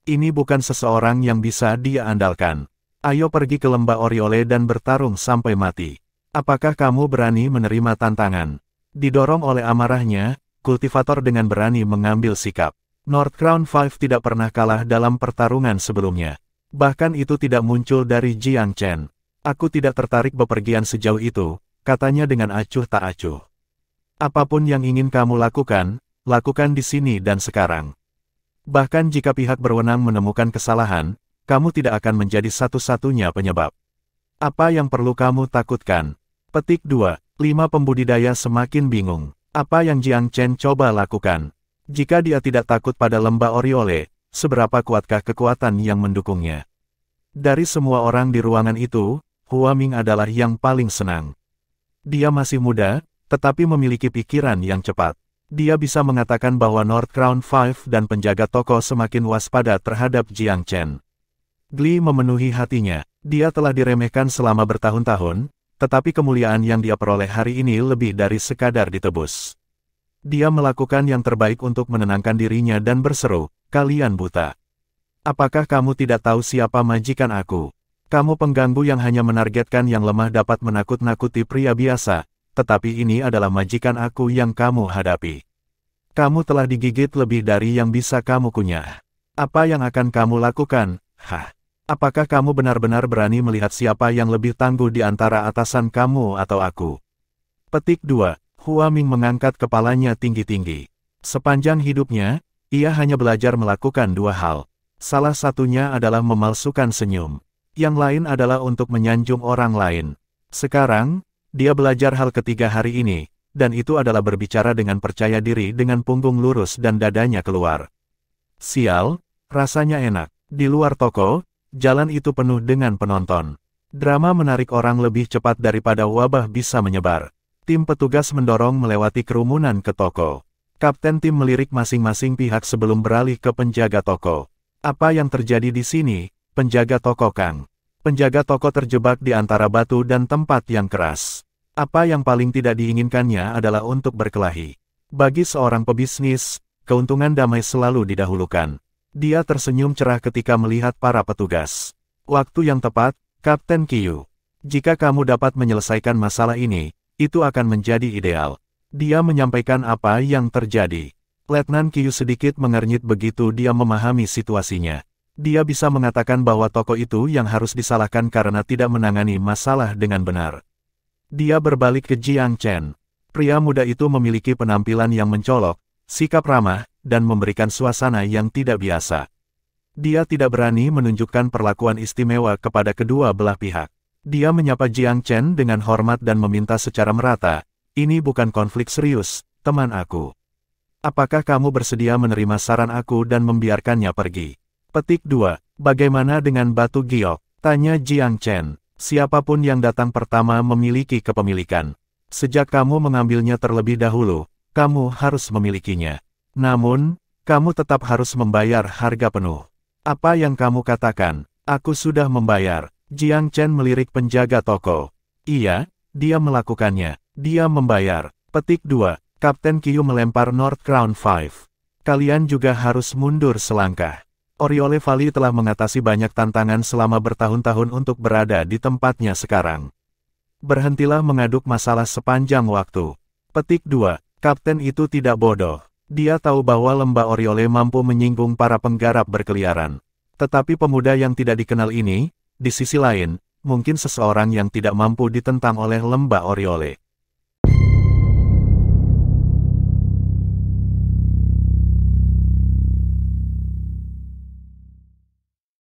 Ini bukan seseorang yang bisa dia andalkan. Ayo pergi ke lembah Oriole dan bertarung sampai mati. Apakah kamu berani menerima tantangan? Didorong oleh amarahnya, kultivator dengan berani mengambil sikap. North Crown 5 tidak pernah kalah dalam pertarungan sebelumnya. Bahkan itu tidak muncul dari Jiang Chen. Aku tidak tertarik bepergian sejauh itu, katanya dengan acuh tak acuh. Apapun yang ingin kamu lakukan, lakukan di sini dan sekarang. Bahkan jika pihak berwenang menemukan kesalahan, kamu tidak akan menjadi satu-satunya penyebab. Apa yang perlu kamu takutkan? Petik 2. 5 pembudidaya semakin bingung. Apa yang Jiang Chen coba lakukan? Jika dia tidak takut pada lembah Oriole, seberapa kuatkah kekuatan yang mendukungnya? Dari semua orang di ruangan itu, Hua Ming adalah yang paling senang. Dia masih muda, tetapi memiliki pikiran yang cepat. Dia bisa mengatakan bahwa North Crown 5 dan penjaga toko semakin waspada terhadap Jiang Chen. Gli memenuhi hatinya. Dia telah diremehkan selama bertahun-tahun, tetapi kemuliaan yang dia peroleh hari ini lebih dari sekadar ditebus. Dia melakukan yang terbaik untuk menenangkan dirinya dan berseru, "Kalian buta. Apakah kamu tidak tahu siapa majikan aku? Kamu pengganggu yang hanya menargetkan yang lemah dapat menakut-nakuti pria biasa, tetapi ini adalah majikan aku yang kamu hadapi. Kamu telah digigit lebih dari yang bisa kamu kunyah. Apa yang akan kamu lakukan? Hah? Apakah kamu benar-benar berani melihat siapa yang lebih tangguh di antara atasan kamu atau aku?" Petik 2. Hua Ming mengangkat kepalanya tinggi-tinggi. Sepanjang hidupnya, ia hanya belajar melakukan 2 hal. Salah satunya adalah memalsukan senyum. Yang lain adalah untuk menyanjung orang lain. Sekarang, dia belajar hal ketiga hari ini, dan itu adalah berbicara dengan percaya diri dengan punggung lurus dan dadanya keluar. Sial, rasanya enak. Di luar toko, jalan itu penuh dengan penonton. Drama menarik orang lebih cepat daripada wabah bisa menyebar. Tim petugas mendorong melewati kerumunan ke toko. Kapten tim melirik masing-masing pihak sebelum beralih ke penjaga toko. Apa yang terjadi di sini, penjaga toko Kang? Penjaga toko terjebak di antara batu dan tempat yang keras. Apa yang paling tidak diinginkannya adalah untuk berkelahi. Bagi seorang pebisnis, keuntungan damai selalu didahulukan. Dia tersenyum cerah ketika melihat para petugas. Waktu yang tepat, Kapten Qiu. Jika kamu dapat menyelesaikan masalah ini, itu akan menjadi ideal. Dia menyampaikan apa yang terjadi. Letnan Qiu sedikit mengernyit begitu dia memahami situasinya. Dia bisa mengatakan bahwa toko itu yang harus disalahkan karena tidak menangani masalah dengan benar. Dia berbalik ke Jiang Chen. Pria muda itu memiliki penampilan yang mencolok, sikap ramah, dan memberikan suasana yang tidak biasa. Dia tidak berani menunjukkan perlakuan istimewa kepada kedua belah pihak. Dia menyapa Jiang Chen dengan hormat dan meminta secara merata, "Ini bukan konflik serius, teman aku. Apakah kamu bersedia menerima saran aku dan membiarkannya pergi?" Petik 2. Bagaimana dengan batu giok? Tanya Jiang Chen. Siapapun yang datang pertama memiliki kepemilikan. Sejak kamu mengambilnya terlebih dahulu, kamu harus memilikinya. Namun, kamu tetap harus membayar harga penuh. Apa yang kamu katakan? Aku sudah membayar. Jiang Chen melirik penjaga toko. Iya, dia melakukannya. Dia membayar. Petik 2. Kapten Qiu melempar North Crown 5. Kalian juga harus mundur selangkah. Oriole Valley telah mengatasi banyak tantangan selama bertahun-tahun untuk berada di tempatnya sekarang. Berhentilah mengaduk masalah sepanjang waktu. Petik 2. Kapten itu tidak bodoh. Dia tahu bahwa lembah Oriole mampu menyinggung para penggarap berkeliaran. Tetapi pemuda yang tidak dikenal ini, di sisi lain, mungkin seseorang yang tidak mampu ditentang oleh lembah Oriole.